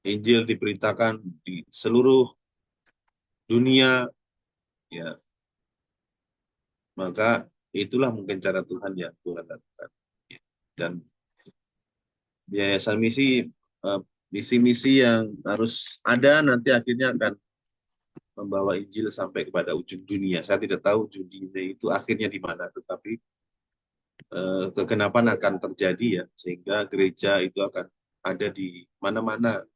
C: Injil diberitakan di seluruh dunia, ya, maka itulah mungkin cara Tuhan yang Tuhan lakukan. Dan yayasan misi-misi yang harus ada nanti akhirnya akan membawa Injil sampai kepada ujung dunia. Saya tidak tahu ujung dunia itu akhirnya di mana, tetapi kegenapan akan terjadi ya, sehingga gereja itu akan ada di mana-mana.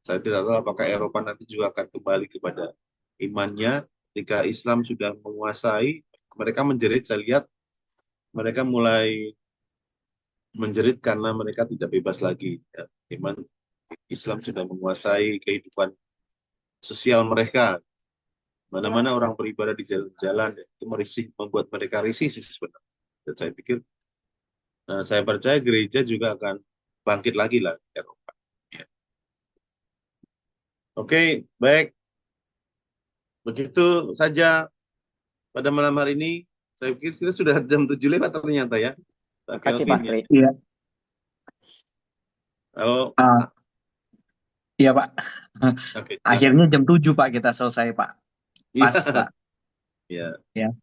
C: Saya tidak tahu apakah Eropa nanti juga akan kembali kepada imannya. Ketika Islam sudah menguasai, mereka menjerit. Saya lihat mereka mulai menjerit karena mereka tidak bebas lagi. Ya. Iman Islam sudah menguasai kehidupan sosial mereka. Mana-mana orang beribadah di jalan-jalan, itu membuat mereka risih sebenarnya. Dan saya pikir, saya percaya gereja juga akan bangkit lagi lah di Eropa. Oke, baik. Begitu saja pada malam hari ini. Saya pikir kita sudah jam 7 lewat ternyata ya.
I: Terima kasih Pak Tri.
J: Iya.
C: Halo.
J: Iya Pak.
C: Oke,
J: akhirnya jam 7 Pak kita selesai Pak. Pas Pak.
C: Iya.
J: Ya.